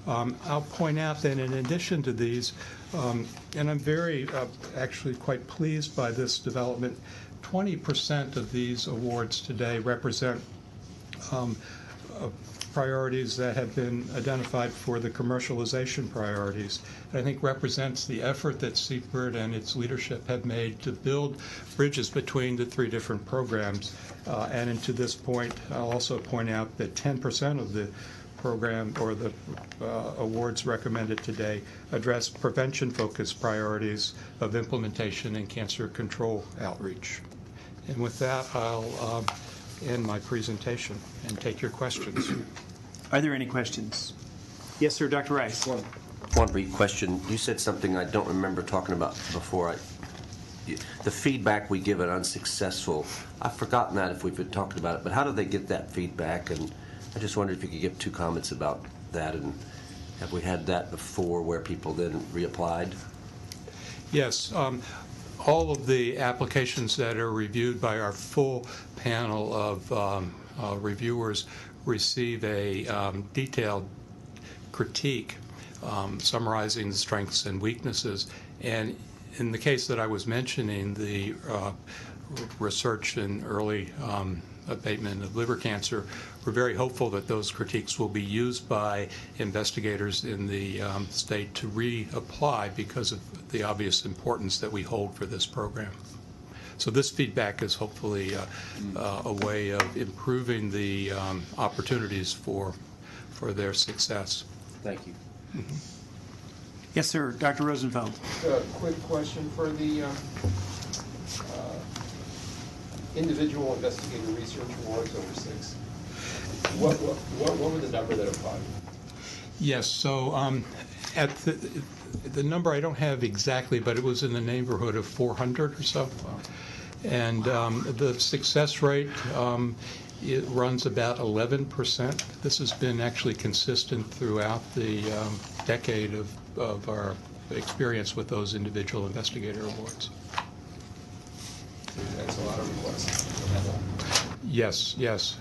[SPEAKER 4] I'll point out that in addition to these, and I'm very actually quite pleased by this development, 20% of these awards today represent priorities that have been identified for the commercialization priorities. And I think represents the effort that CPRIT and its leadership have made to build bridges between the 3 different programs. And to this point, I'll also point out that 10% of the program or the awards recommended today address prevention-focused priorities of implementation and cancer control outreach. And with that, I'll end my presentation and take your questions.
[SPEAKER 1] Are there any questions? Yes, sir, Dr. Rice.
[SPEAKER 3] One brief question. You said something I don't remember talking about before. The feedback we give an unsuccessful, I've forgotten that if we've been talking about it, but how do they get that feedback? And I just wondered if you could give 2 comments about that, and have we had that before where people then reapplied?
[SPEAKER 4] Yes. All of the applications that are reviewed by our full panel of reviewers receive a detailed critique summarizing the strengths and weaknesses. And in the case that I was mentioning, the research in early abatement of liver cancer, we're very hopeful that those critiques will be used by investigators in the state to reapply because of the obvious importance that we hold for this program. So this feedback is hopefully a way of improving the opportunities for their success.
[SPEAKER 3] Thank you.
[SPEAKER 4] Mm-hmm.
[SPEAKER 1] Yes, sir, Dr. Rosenfeld.
[SPEAKER 7] Quick question for the individual investigator research awards over 6. What were the number that applied?
[SPEAKER 4] Yes, so at the number I don't have exactly, but it was in the neighborhood of 400 or so. And the success rate, it runs about 11%. This has been actually consistent throughout the decade of our experience with those individual investigator awards.
[SPEAKER 7] That's a lot of requests.
[SPEAKER 4] Yes, yes.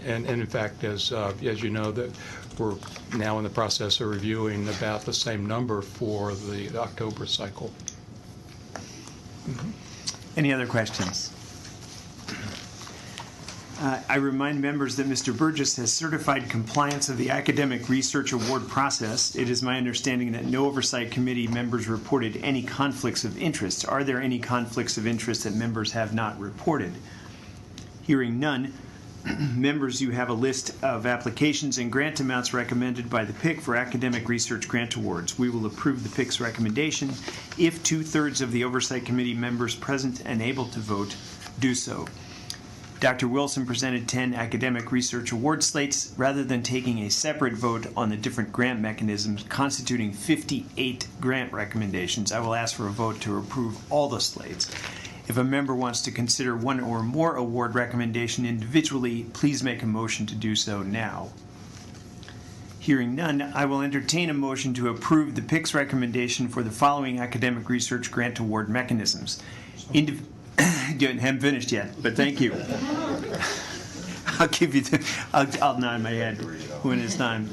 [SPEAKER 4] And in fact, as you know, that we're now in the process of reviewing about the same number for the October cycle.
[SPEAKER 1] Any other questions? I remind members that Mr. Burgess has certified compliance of the Academic Research Award process. It is my understanding that no Oversight Committee members reported any conflicts of interest. Are there any conflicts of interest that members have not reported? Hearing none, members, you have a list of applications and grant amounts recommended by the PIC for academic research grant awards. We will approve the PIC's recommendation if 2/3 of the Oversight Committee members present and able to vote do so. Dr. Wilson presented 10 academic research award slates rather than taking a separate vote on the different grant mechanisms constituting 58 grant recommendations. I will ask for a vote to approve all the slates. If a member wants to consider one or more award recommendation individually, please make a motion to do so now. Hearing none, I will entertain a motion to approve the PIC's recommendation for the following academic research grant award mechanisms. Haven't finished yet, but thank you. I'll give you I'll nod my head when it's time.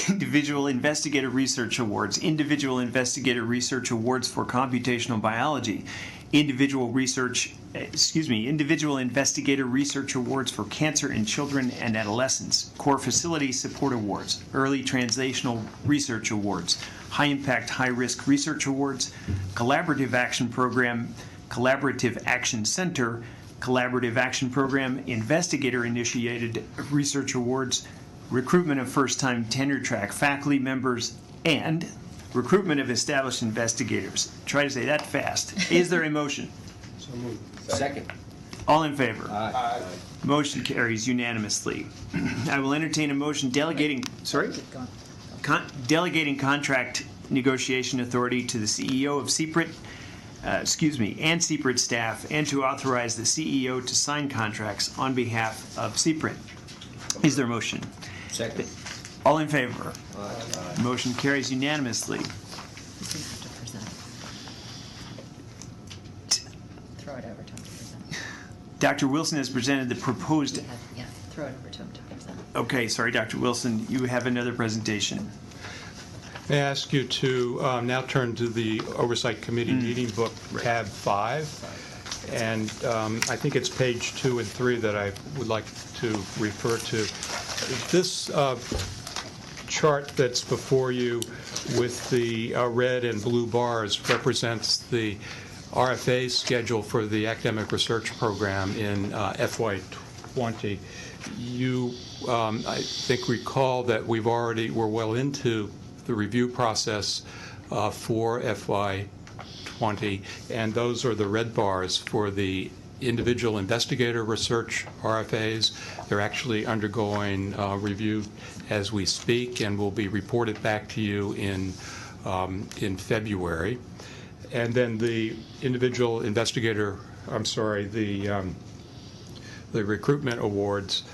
[SPEAKER 1] Individual Investigator Research Awards, Individual Investigator Research Awards for Computational Biology, Individual Investigator Research Awards for Cancer in Children and Adolescents, Core Facility Support Awards, Early Translational Research Awards, High Impact, High Risk Research Awards, Collaborative Action Program, Collaborative Action Center, Collaborative Action Program, Investigator-Initiated Research Awards, Recruitment of First-Time Tenure Track Faculty Members, and Recruitment of Established Investigators. Try to say that fast. Is there a motion?
[SPEAKER 4] So moved.
[SPEAKER 3] Second.
[SPEAKER 1] All in favor?
[SPEAKER 7] Aye.
[SPEAKER 1] Motion carries unanimously. I will entertain a motion delegating,
[SPEAKER 2] Keep going.
[SPEAKER 1] delegating contract negotiation authority to the CEO of CPRIT, and CPRIT staff, and to authorize the CEO to sign contracts on behalf of CPRIT. Is there a motion?
[SPEAKER 3] Second.
[SPEAKER 1] All in favor? Motion carries unanimously.
[SPEAKER 2] He's gonna have to present. Throw it over to him to present.
[SPEAKER 1] Dr. Wilson has presented the proposed.
[SPEAKER 2] Yeah, throw it over to him to present.
[SPEAKER 1] Okay, sorry, Dr. Wilson, you have another presentation.
[SPEAKER 4] May I ask you to now turn to the Oversight Committee meeting book, tab 5. And I think it's page 2 and 3 that I would like to refer to. This chart that's before you with the red and blue bars represents the RFA schedule for the academic research program in FY20. You, I think, recall that we're well into the review process for FY20, and those are the red bars for the individual investigator research RFAs. They're actually undergoing review as we speak and will be reported back to you in February. And then the individual investigator, the recruitment awards,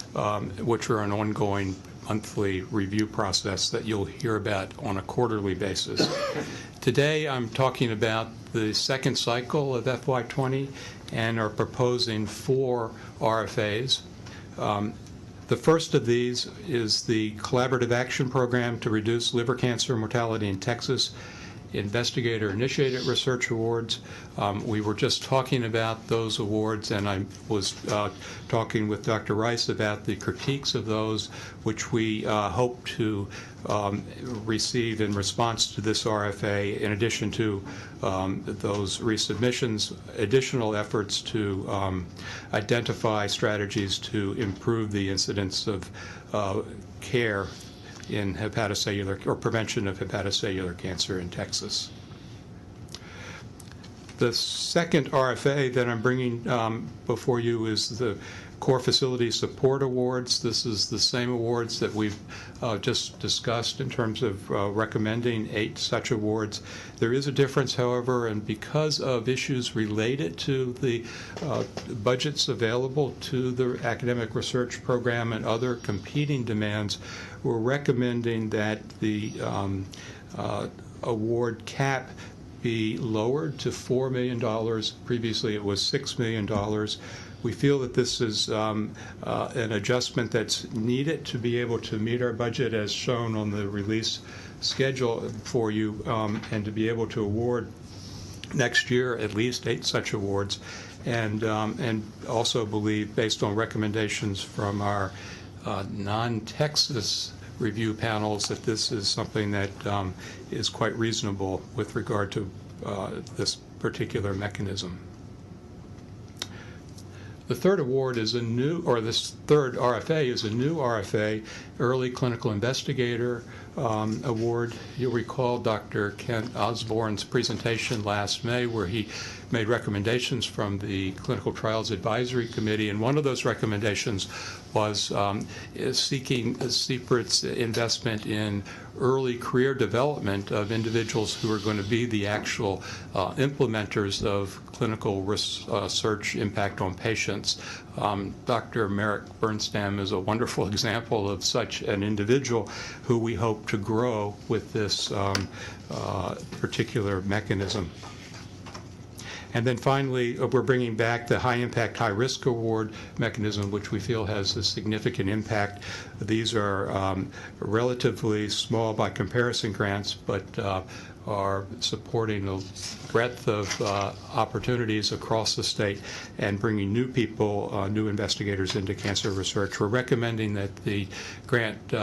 [SPEAKER 4] which are an ongoing monthly review process that you'll hear about on a quarterly basis. Today I'm talking about the second cycle of FY20 and are proposing 4 RFAs. The first of these is the Collaborative Action Program to Reduce Liver Cancer Mortality in Texas, Investigator-Initiated Research Awards. We were just talking about those awards, and I was talking with Dr. Rice about the critiques of those, which we hope to receive in response to this RFA, in addition to those resubmissions, additional efforts to identify strategies to improve the incidence of care in hepatocellular or prevention of hepatocellular cancer in Texas. The second RFA that I'm bringing before you is the Core Facility Support Awards. This is the same awards that we've just discussed in terms of recommending 8 such awards. There is a difference, however, and because of issues related to the budgets available to the academic research program and other competing demands, we're recommending that the award cap be lowered to $4 million. Previously it was $6 million. We feel that this is an adjustment that's needed to be able to meet our budget as shown on the release schedule for you, and to be able to award next year at least 8 such awards. and also believe, based on recommendations from our non-Texas review panels, that this is something that is quite reasonable with regard to this particular mechanism. The third award is this third RFA is a new RFA, Early Clinical Investigator Award. You'll recall Dr. Kent Osborne's presentation last May, where he made recommendations from the Clinical Trials Advisory Committee, and one of those recommendations was seeking CPRIT's investment in early career development of individuals who are going to be the actual implementers of clinical research impact on patients. Dr. Merrick Bernstam is a wonderful example of such an individual who we hope to grow with this particular mechanism. And then finally, we're bringing back the High Impact, High Risk Award mechanism, which we feel has a significant impact. These are relatively small by comparison grants, but are supporting a breadth of opportunities across the state and bringing new people, new investigators into cancer research. We're recommending that the grant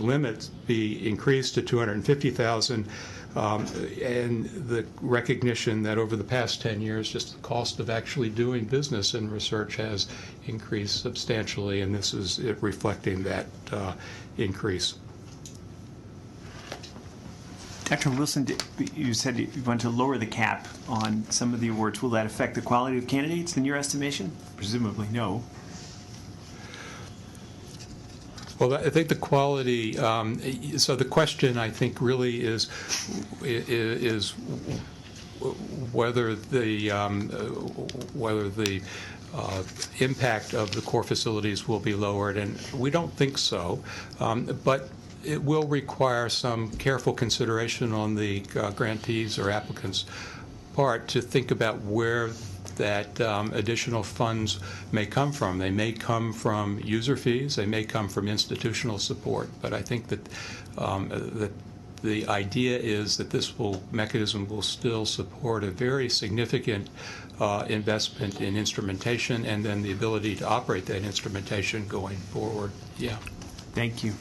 [SPEAKER 4] limit be increased to $250,000. And the recognition that over the past 10 years, just the cost of actually doing business in research has increased substantially, and this is reflecting that increase.
[SPEAKER 1] Dr. Wilson, you said you want to lower the cap on some of the awards. Will that affect the quality of candidates in your estimation? Presumably no.
[SPEAKER 4] Well, I think the quality, so the question, I think, really is whether the impact of the core facilities will be lowered, and we don't think so, but it will require some careful consideration on the grantees or applicants' part to think about where that additional funds may come from. They may come from user fees, they may come from institutional support, but I think that that the idea is that this mechanism will still support a very significant investment in instrumentation and then the ability to operate that instrumentation going forward. Yeah.
[SPEAKER 1] Thank you.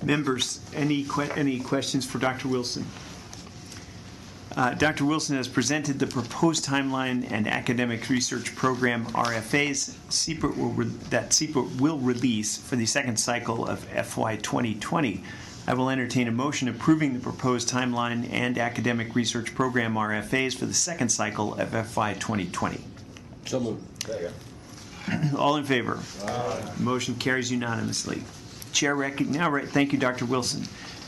[SPEAKER 1] Members, any questions for Dr. Wilson? Dr. Wilson has presented the proposed timeline and academic research program RFAs that CPRIT will release for the second cycle of FY 2020. I will entertain a motion approving the proposed timeline and academic research program RFAs for the second cycle of FY 2020.
[SPEAKER 3] So moved.
[SPEAKER 1] All in favor? Aye. Motion carries unanimously. Thank you, Dr. Wilson.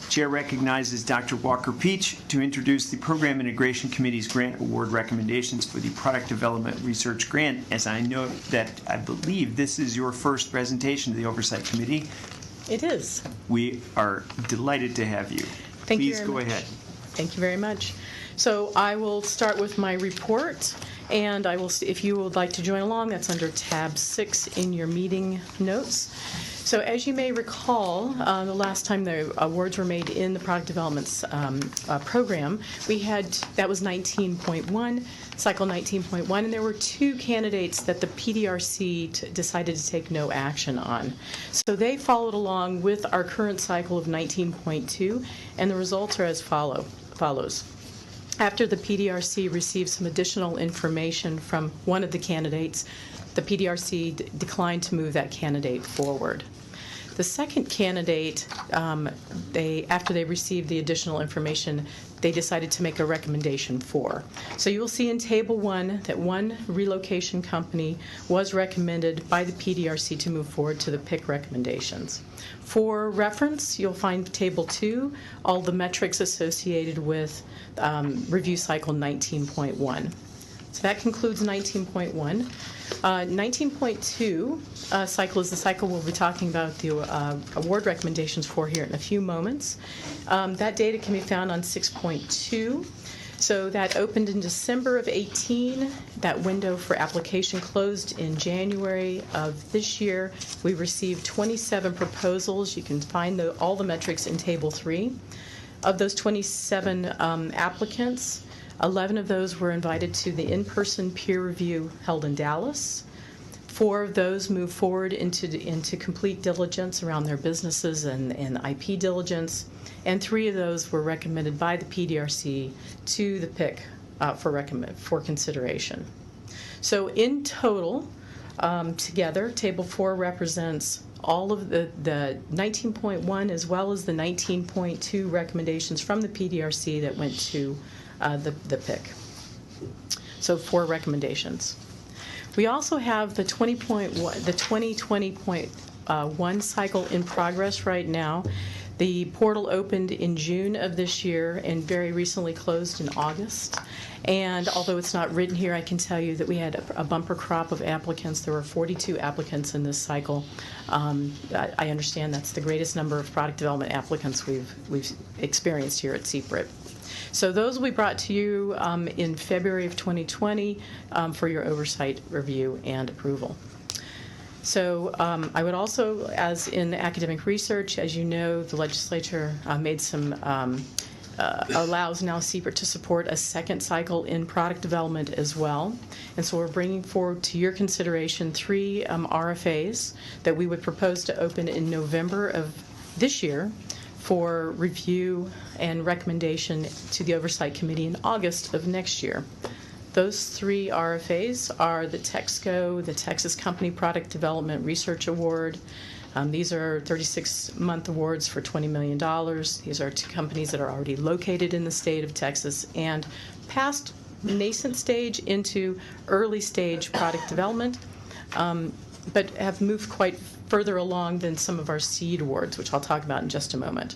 [SPEAKER 1] Chair recognizes Dr. Walker Peach to introduce the Program Integration Committee's grant award recommendations for the Product Development Research Grant. As I know that I believe this is your first presentation to the Oversight Committee.
[SPEAKER 11] It is.
[SPEAKER 1] We are delighted to have you.
[SPEAKER 11] Thank you
[SPEAKER 1] Please
[SPEAKER 11] very
[SPEAKER 1] go
[SPEAKER 11] much.
[SPEAKER 1] ahead.
[SPEAKER 11] Thank you very much. So I will start with my report, and I will, if you would like to join along, that's under tab 6 in your meeting notes. So as you may recall, the last time the awards were made in the product development program, we had, that was 19.1, cycle 19.1, and there were 2 candidates that the PDRC decided to take no action on. So they followed along with our current cycle of 19.2, and the results are as follows. After the PDRC received some additional information from one of the candidates, the PDRC declined to move that candidate forward. The second candidate, after they received the additional information, they decided to make a recommendation for. So you will see in Table 1 that one relocation company was recommended by the PDRC to move forward to the PIC recommendations. For reference, you'll find Table 2, all the metrics associated with review cycle 19.1. So that concludes 19.1. 19.2 cycle is the cycle we'll be talking about the award recommendations for here in a few moments. That data can be found on 6.2. So that opened in December of 18. That window for application closed in January of this year. We received 27 proposals. You can find all the metrics in Table 3. Of those 27 applicants, 11 of those were invited to the in-person peer review held in Dallas. 4 of those moved forward into complete diligence around their businesses and IP diligence, and 3 of those were recommended by the PDRC to the PIC for consideration. So in total, together, Table 4 represents all of the 19.1 as well as the 19.2 recommendations from the PDRC that went to the PIC. So 4 recommendations. We also have the 2020.1 cycle in progress right now. The portal opened in June of this year and very recently closed in August. And although it's not written here, I can tell you that we had a bumper crop of applicants. There were 42 applicants in this cycle. I understand that's the greatest number of product development applicants we've experienced here at CPRIT. So those will be brought to you in February of 2020 for your oversight review and approval. So I would also, as in academic research, as you know, the legislature made some allows now CPRIT to support a second cycle in product development as well. And so we're bringing forward to your consideration 3 RFAs that we would propose to open in November of this year for review and recommendation to the Oversight Committee in August of next year. Those 3 RFAs are the TEXCO, the Texas Company Product Development Research Award. These are 36-month awards for $20 million. These are 2 companies that are already located in the state of Texas and past nascent stage into early stage product development, but have moved quite further along than some of our seed awards, which I'll talk about in just a moment.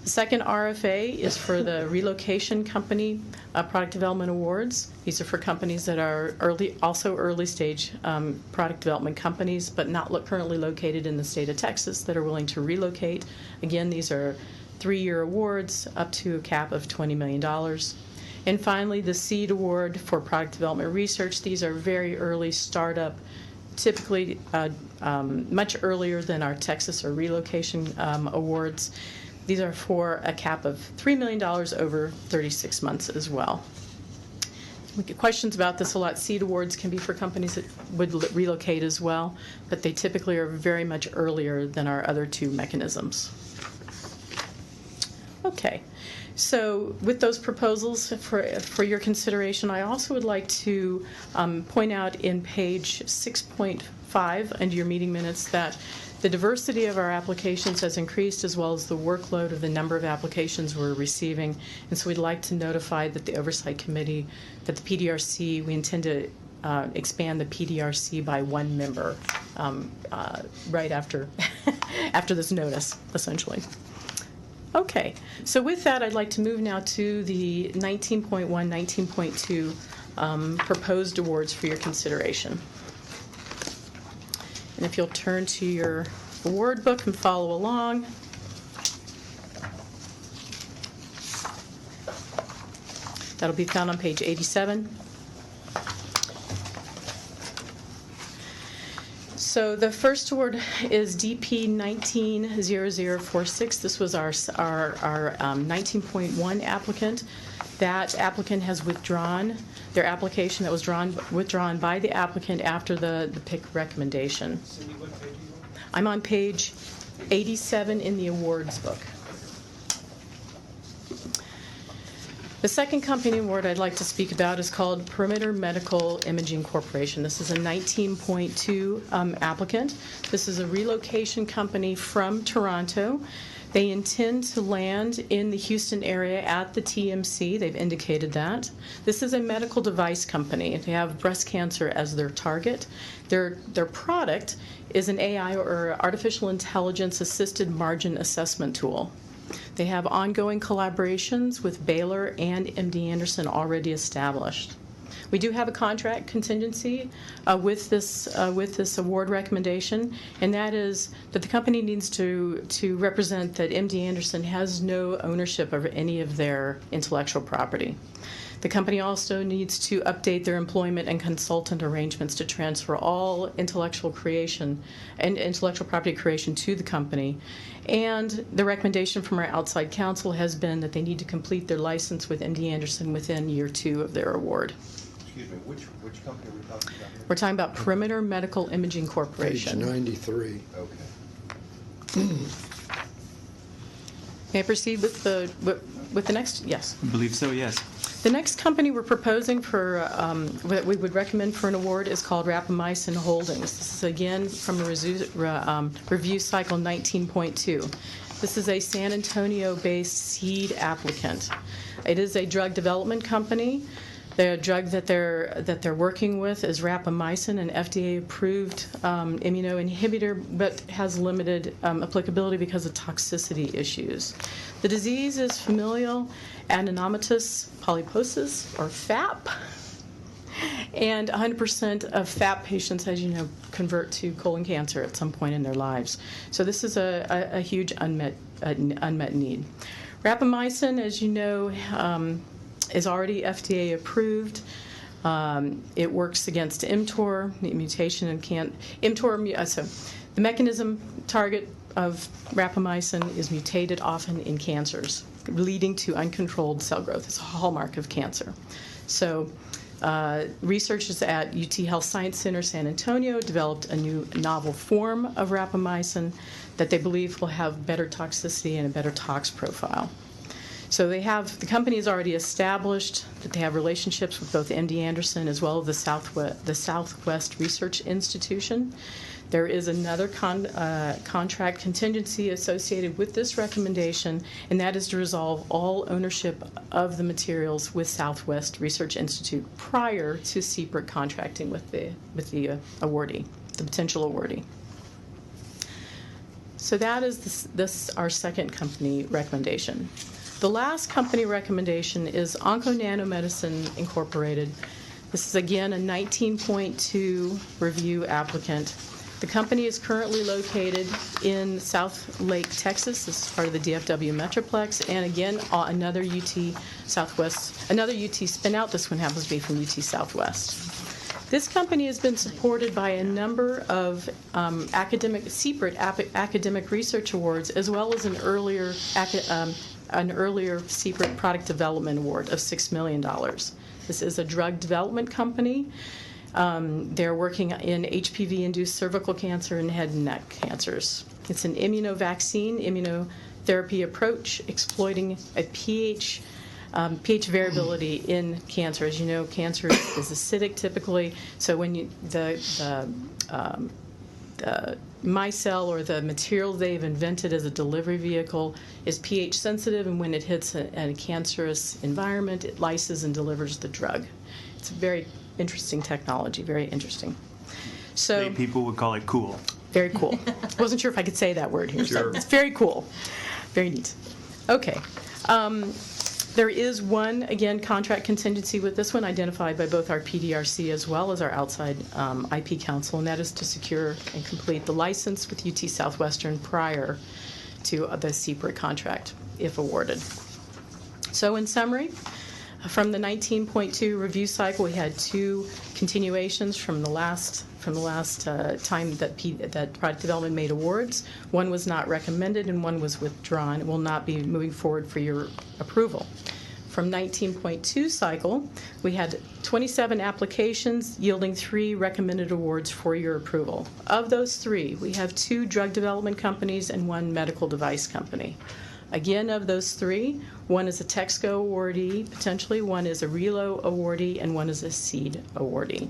[SPEAKER 11] The second RFA is for the Relocation Company Product Development Awards. These are for companies that are also early stage product development companies, but not currently located in the state of Texas that are willing to relocate. Again, these are 3-year awards up to a cap of $20 million. And finally, the Seed Award for Product Development Research. These are very early startup, typically much earlier than our Texas or relocation awards. These are for a cap of $3 million over 36 months as well. We get questions about this a lot. Seed awards can be for companies that would relocate as well, but they typically are very much earlier than our other 2 mechanisms. Okay. So with those proposals for your consideration, I also would like to point out in page 6.5 under your meeting minutes that the diversity of our applications has increased as well as the workload of the number of applications we're receiving. And so we'd like to notify that the Oversight Committee, that the PDRC, we intend to expand the PDRC by 1 member right after, after this notice, essentially. Okay, so with that, I'd like to move now to the 19.1, 19.2 proposed awards for your consideration. And if you'll turn to your award book and follow along. That'll be found on page 87. So the first award is DP 190046. This was our 19.1 applicant. That applicant has withdrawn their application that was withdrawn by the applicant after the PIC recommendation.
[SPEAKER 7] Cindy, what page are you on?
[SPEAKER 11] I'm on page 87 in the awards book. The second company award I'd like to speak about is called Perimeter Medical Imaging Corporation. This is a 19.2 applicant. This is a relocation company from Toronto. They intend to land in the Houston area at the TMC. They've indicated that. This is a medical device company. They have breast cancer as their target. Their product is an AI or artificial intelligence assisted margin assessment tool. They have ongoing collaborations with Baylor and MD Anderson already established. We do have a contract contingency with this award recommendation, and that is that the company needs to represent that MD Anderson has no ownership of any of their intellectual property. The company also needs to update their employment and consultant arrangements to transfer all intellectual creation and intellectual property creation to the company. And the recommendation from our outside counsel has been that they need to complete their license with MD Anderson within year 2 of their award.
[SPEAKER 7] Excuse me, which company are we talking about here?
[SPEAKER 11] We're talking about Perimeter Medical Imaging
[SPEAKER 9] Page
[SPEAKER 11] Corporation.
[SPEAKER 9] 93.
[SPEAKER 7] Okay.
[SPEAKER 11] May I proceed with the next? Yes.
[SPEAKER 1] I believe so, yes.
[SPEAKER 11] The next company we're proposing for, that we would recommend for an award is called Rapamycin Holdings. This is again from a review cycle 19.2. This is a San Antonio-based seed applicant. It is a drug development company. The drug that they're working with is rapamycin, an FDA-approved immunoinhibitor, but has limited applicability because of toxicity issues. The disease is familial adenomatous polyposis, or FAP, and 100% of FAP patients, as you know, convert to colon cancer at some point in their lives. So this is a huge unmet need. Rapamycin, as you know, is already FDA approved. It works against mTOR, the mutation in mTOR. So the mechanism target of rapamycin is mutated often in cancers, leading to uncontrolled cell growth. It's a hallmark of cancer. So researchers at UT Health Science Center San Antonio developed a new novel form of rapamycin that they believe will have better toxicity and a better tox profile. So the company has already established that they have relationships with both MD Anderson as well as the Southwest Research Institution. There is another contract contingency associated with this recommendation, and that is to resolve all ownership of the materials with Southwest Research Institute prior to CPRIT contracting with the awardee, the potential awardee. So that is this our second company recommendation. The last company recommendation is Onco Nanomedicine Incorporated. This is again a 19.2 review applicant. The company is currently located in South Lake, Texas. This is part of the DFW Metroplex, and again another UT Southwest, another UT spin-out. This one happens to be from UT Southwest. This company has been supported by a number of CPRIT academic research awards, as well as an earlier CPRIT product development award of $6 million. This is a drug development company. They're working in HPV-induced cervical cancer and head and neck cancers. It's an immunovaccine, immunotherapy approach exploiting a pH variability in cancer. As you know, cancer is acidic typically, so when the micelle, or the material they've invented as a delivery vehicle, is pH sensitive, and when it hits a cancerous environment, it lyses and delivers the drug. It's a very interesting technology, very interesting. So
[SPEAKER 1] Many people would call it cool.
[SPEAKER 11] very cool. Wasn't sure if I could say that word here.
[SPEAKER 1] Sure.
[SPEAKER 11] So it's very cool. Very neat. Okay. There is one, again, contract contingency with this one identified by both our PDRC as well as our outside IP counsel, and that is to secure and complete the license with UT Southwestern prior to the CPRIT contract, if awarded. So in summary, from the 19.2 review cycle, we had 2 continuations from the last time that product development made awards. One was not recommended and one was withdrawn. It will not be moving forward for your approval. From 19.2 cycle, we had 27 applications yielding 3 recommended awards for your approval. Of those 3, we have 2 drug development companies and 1 medical device company. Again, of those 3, one is a Texco awardee, potentially, one is a Relo awardee, and one is a Seed awardee.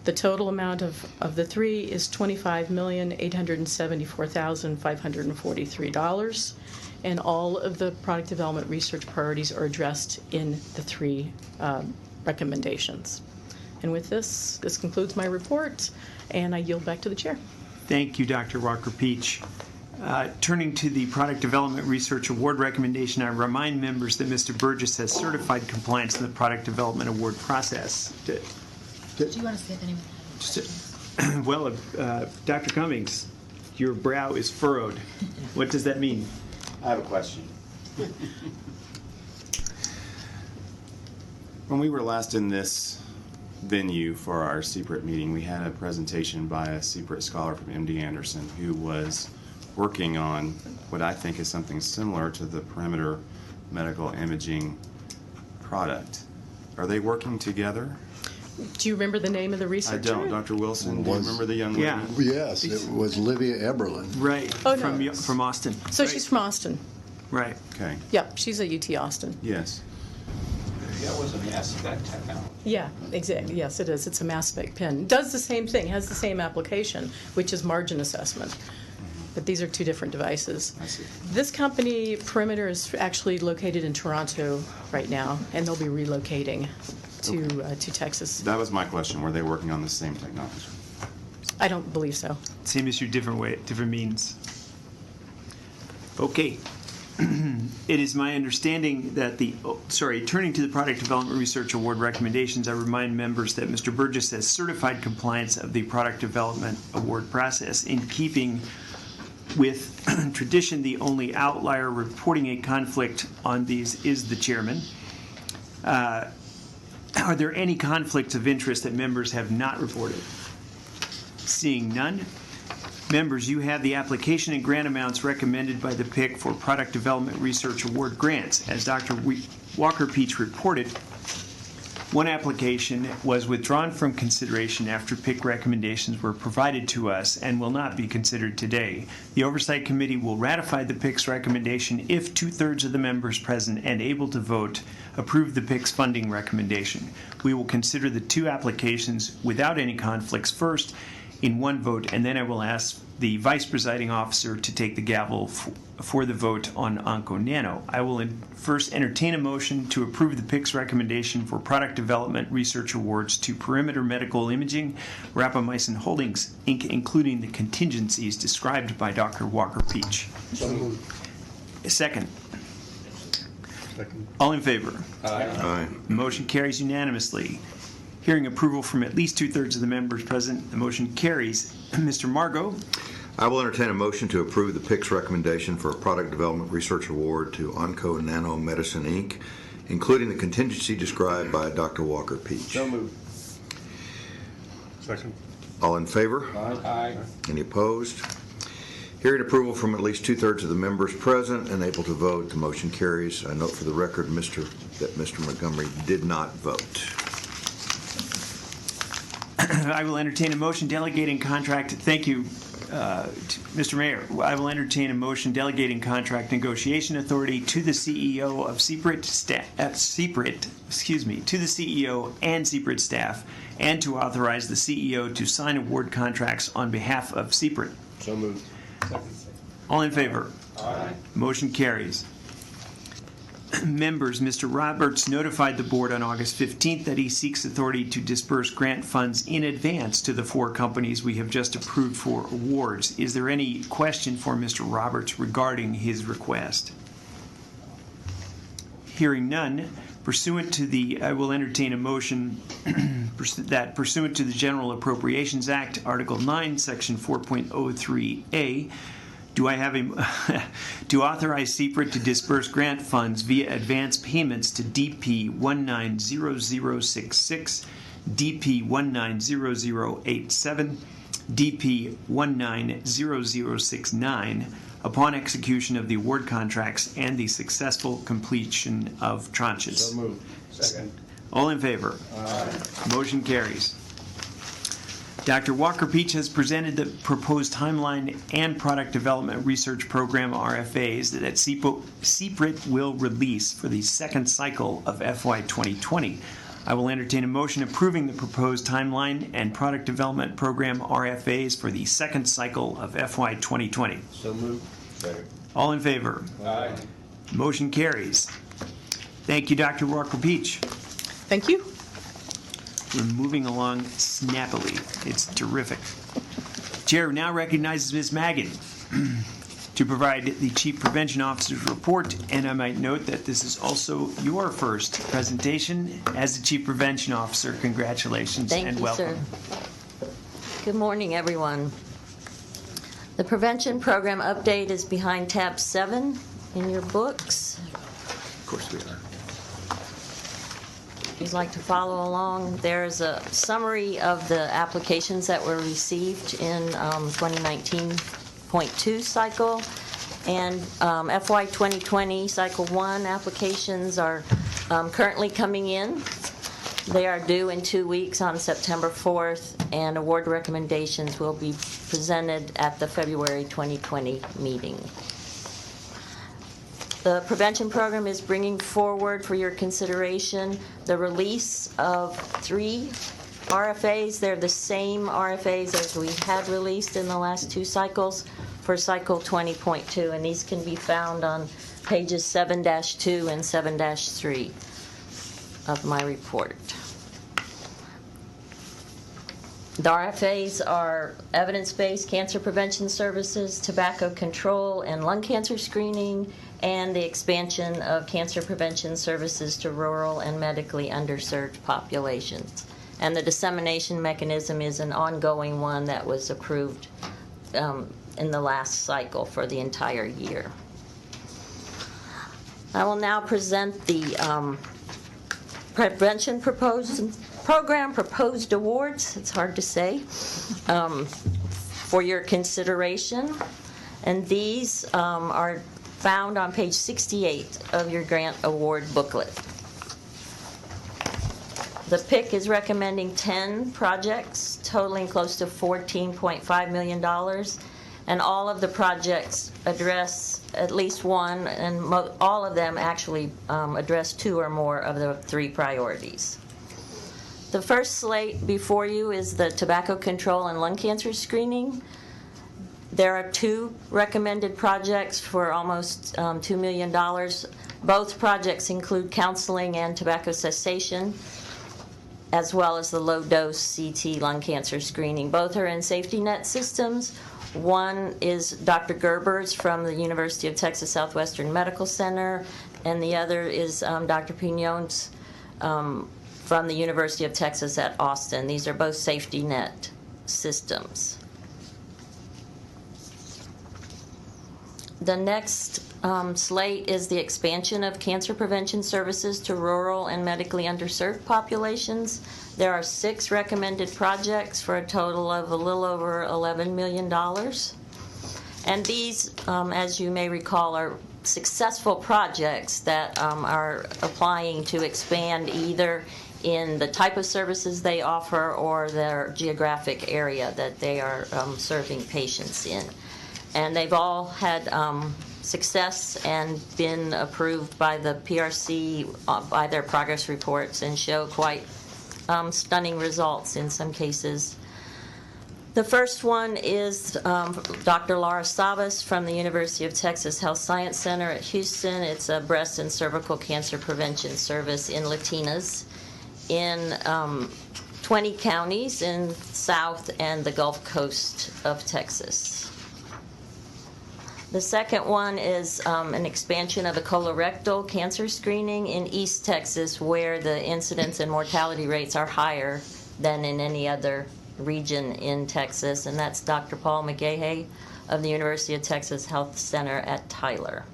[SPEAKER 11] The total amount of the 3 is $25,874,543, and all of the product development research priorities are addressed in the 3 recommendations. And with this concludes my report, and I yield back to the chair.
[SPEAKER 1] Thank you, Dr. Walker-Peach. Turning to the Product Development Research Award recommendation, I remind members that Mr. Burgess has certified compliance in the Product Development Award process.
[SPEAKER 2] Do you want to say if anyone has any questions?
[SPEAKER 1] Well, Dr. Cummings, your brow is furrowed. What does that mean?
[SPEAKER 6] I have a question. When we were last in this venue for our CPRIT meeting, we had a presentation by a CPRIT scholar from MD Anderson who was working on what I think is something similar to the perimeter medical imaging product. Are they working together?
[SPEAKER 11] Do you remember the name of the
[SPEAKER 6] I
[SPEAKER 11] researcher?
[SPEAKER 6] don't. Dr. Wilson, do you remember the young lady?
[SPEAKER 1] Yeah.
[SPEAKER 9] Yes, it was Livia Eberlin.
[SPEAKER 1] Right.
[SPEAKER 11] Oh, no.
[SPEAKER 1] From Austin.
[SPEAKER 11] So
[SPEAKER 1] Right.
[SPEAKER 11] she's from Austin.
[SPEAKER 1] Right.
[SPEAKER 6] Okay.
[SPEAKER 11] Yep, she's at UT Austin.
[SPEAKER 6] Yes.
[SPEAKER 7] That was a mass spec technology.
[SPEAKER 11] Yeah, exactly. Yes, it is. It's a mass spec pen. Does the same thing, has the same application, which is margin assessment. But these are two different devices.
[SPEAKER 6] I see.
[SPEAKER 11] This company, Perimeter, is actually located in Toronto right now, and they'll be relocating to Texas.
[SPEAKER 6] That was my question. Were they working on the same technology?
[SPEAKER 11] I don't believe so.
[SPEAKER 1] Same issue, different way, different means. Okay. It is my understanding that turning to the Product Development Research Award recommendations, I remind members that Mr. Burgess has certified compliance of the Product Development Award process. In keeping with tradition, the only outlier reporting a conflict on these is the chairman. Are there any conflicts of interest that members have not reported? Seeing none. Members, you have the application and grant amounts recommended by the PIC for Product Development Research Award grants. As Dr. Walker-Peach reported, one application was withdrawn from consideration after PIC recommendations were provided to us and will not be considered today. The Oversight Committee will ratify the PIC's recommendation if 2/3 of the members present and able to vote approve the PIC's funding recommendation. We will consider the two applications without any conflicts first in one vote, and then I will ask the Vice Presiding Officer to take the gavel for the vote on OncoNano. I will first entertain a motion to approve the PIC's recommendation for Product Development Research Awards to Perimeter Medical Imaging, Rapamycin Holdings, Inc., including the contingencies described by Dr. Walker-Peach.
[SPEAKER 7] So moved.
[SPEAKER 1] Second. All in favor?
[SPEAKER 8] Aye.
[SPEAKER 1] Motion carries unanimously. Hearing approval from at least 2/3 of the members present, the motion carries. Mr. Margot,
[SPEAKER 12] I will entertain a motion to approve the PIC's recommendation for a Product Development Research Award to OncoNano Medicine, Inc., including the contingency described by Dr. Walker-Peach.
[SPEAKER 7] So moved.
[SPEAKER 8] Second.
[SPEAKER 12] All in favor?
[SPEAKER 7] Aye.
[SPEAKER 12] Any opposed? Hearing approval from at least 2/3 of the members present and able to vote, the motion carries. I note for the record, that Mr. Montgomery did not vote.
[SPEAKER 1] I will entertain a motion delegating contract. Thank you, Mr. Mayor. I will entertain a motion delegating contract negotiation authority to the CEO of CPRIT, to the CEO and CPRIT staff, and to authorize the CEO to sign award contracts on behalf of CPRIT.
[SPEAKER 7] So moved.
[SPEAKER 1] All in favor?
[SPEAKER 7] Aye.
[SPEAKER 1] Motion carries. Members, Mr. Roberts notified the board on August 15th that he seeks authority to disperse grant funds in advance to the 4 companies we have just approved for awards. Is there any question for Mr. Roberts regarding his request? Hearing none, I will entertain a motion that pursuant to the General Appropriations Act, Article 9, Section 4.03A, to authorize CPRIT to disperse grant funds via advance payments to DP 190066, DP 190087, DP 190069 upon execution of the award contracts and the successful completion of tranches.
[SPEAKER 7] So moved. Second.
[SPEAKER 1] All in favor?
[SPEAKER 7] Aye.
[SPEAKER 1] Motion carries. Dr. Walker-Peach has presented the proposed timeline and product development research program RFAs that CPRIT will release for the second cycle of FY 2020. I will entertain a motion approving the proposed timeline and product development program RFAs for the second cycle of FY 2020.
[SPEAKER 7] So moved. Second.
[SPEAKER 1] All in favor?
[SPEAKER 7] Aye.
[SPEAKER 1] Motion carries. Thank you, Dr. Walker-Peach.
[SPEAKER 11] Thank you.
[SPEAKER 1] We're moving along snappily. It's terrific. Chair now recognizes Ms. Magan to provide the Chief Prevention Officer's report, and I might note that this is also your first presentation as the Chief Prevention Officer. Congratulations and welcome.
[SPEAKER 13] Thank you, sir. Good morning, everyone. The prevention program update is behind tab 7 in your books.
[SPEAKER 1] Of course we are.
[SPEAKER 13] if you'd like to follow along, there's a summary of the applications that were received in 2019.2 cycle. And FY 2020 Cycle 1 applications are currently coming in. They are due in 2 weeks on September 4th, and award recommendations will be presented at the February 2020 meeting. The prevention program is bringing forward for your consideration the release of 3 RFAs. They're the same RFAs as we had released in the last 2 cycles for Cycle 20.2, and these can be found on pages 7-2 and 7-3 of my report. The RFAs are evidence-based cancer prevention services, tobacco control and lung cancer screening, and the expansion of cancer prevention services to rural and medically underserved populations. And the dissemination mechanism is an ongoing one that was approved in the last cycle for the entire year. I will now present the prevention program proposed awards, it's hard to say, for your consideration. And these are found on page 68 of your grant award booklet. The PIC is recommending 10 projects totaling close to $14.5 million, and all of the projects address at least one, and all of them actually address 2 or more of the 3 priorities. The first slate before you is the tobacco control and lung cancer screening. There are 2 recommended projects for almost $2 million. Both projects include counseling and tobacco cessation, as well as the low-dose CT lung cancer screening. Both are in safety net systems. One is Dr. Gerber's from the University of Texas Southwestern Medical Center, and the other is Dr. Pignon's from the University of Texas at Austin. These are both safety net systems. The next slate is the expansion of cancer prevention services to rural and medically underserved populations. There are 6 recommended projects for a total of a little over $11 million. And these, as you may recall, are successful projects that are applying to expand either in the type of services they offer or their geographic area that they are serving patients in. And they've all had success and been approved by the PRC by their progress reports and show quite stunning results in some cases. The first one is Dr. Laura Sabas from the University of Texas Health Science Center at Houston. It's a breast and cervical cancer prevention service in Latinas in 20 counties in South and the Gulf Coast of Texas. The second one is an expansion of the colorectal cancer screening in East Texas, where the incidence and mortality rates are higher than in any other region in Texas, and that's Dr. Paul McGahey of the University of Texas Health Center at Tyler.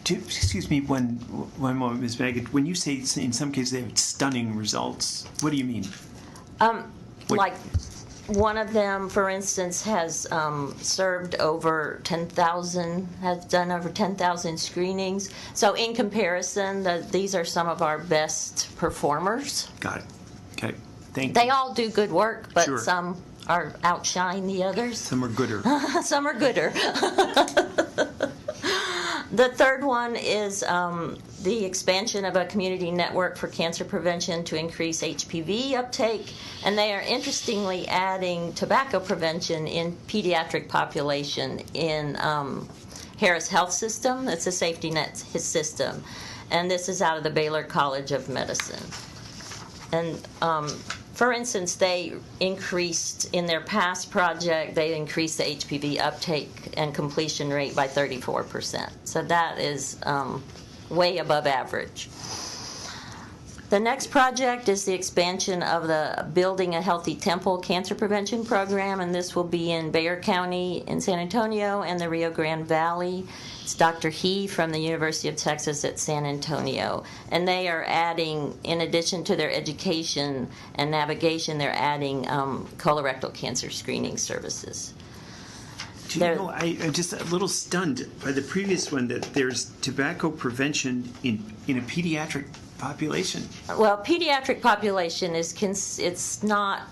[SPEAKER 1] Excuse me one moment, Ms. Baggett. When you say in some cases they have stunning results, what do you mean?
[SPEAKER 13] Like one of them, for instance, has served over 10,000, has done over 10,000 screenings. So in comparison, these are some of our best performers.
[SPEAKER 1] Got it. Okay. Thank you.
[SPEAKER 13] They all do good work, but
[SPEAKER 1] Sure.
[SPEAKER 13] some are outshine the others.
[SPEAKER 1] Some are gooder.
[SPEAKER 13] Some are gooder. The third one is the expansion of a community network for cancer prevention to increase HPV uptake, and they are interestingly adding tobacco prevention in pediatric population in Harris Health System. It's a safety net system, and this is out of the Baylor College of Medicine. And for instance, they increased, in their past project, they increased the HPV uptake and completion rate by 34%. So that is way above average. The next project is the expansion of the Building a Healthy Temple Cancer Prevention Program, and this will be in Bexar County in San Antonio and the Rio Grande Valley. It's Dr. He from the University of Texas at San Antonio. And they are adding, in addition to their education and navigation, they're adding colorectal cancer screening services.
[SPEAKER 1] Do you know, I'm just a little stunned by the previous one that there's tobacco prevention in a pediatric population.
[SPEAKER 13] Well, pediatric population is it's not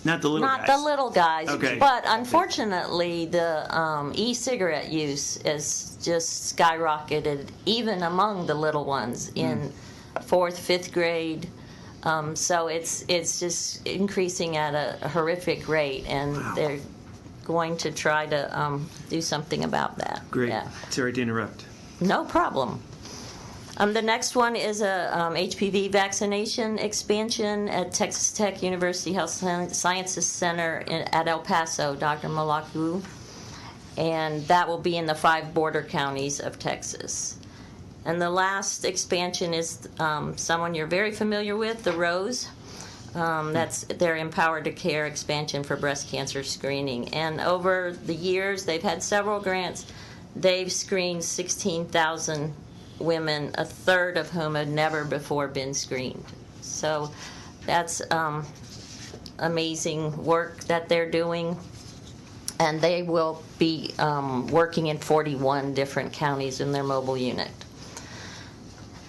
[SPEAKER 1] Not the little guys.
[SPEAKER 13] the little guys.
[SPEAKER 1] Okay.
[SPEAKER 13] But unfortunately, the e-cigarette use is just skyrocketed, even among the little ones in 4th, 5th grade. So it's just increasing at a horrific rate, and they're going to try to do something about that.
[SPEAKER 1] Great.
[SPEAKER 13] Yeah.
[SPEAKER 1] Sorry to interrupt.
[SPEAKER 13] No problem. The next one is a HPV vaccination expansion at Texas Tech University Health Sciences Center at El Paso, Dr. Malaku, and that will be in the 5 border counties of Texas. And the last expansion is someone you're very familiar with, the Rose. That's their Empowered to Care expansion for breast cancer screening. And over the years, they've had several grants. They've screened 16,000 women, a third of whom had never before been screened. So that's amazing work that they're doing. And they will be working in 41 different counties in their mobile unit.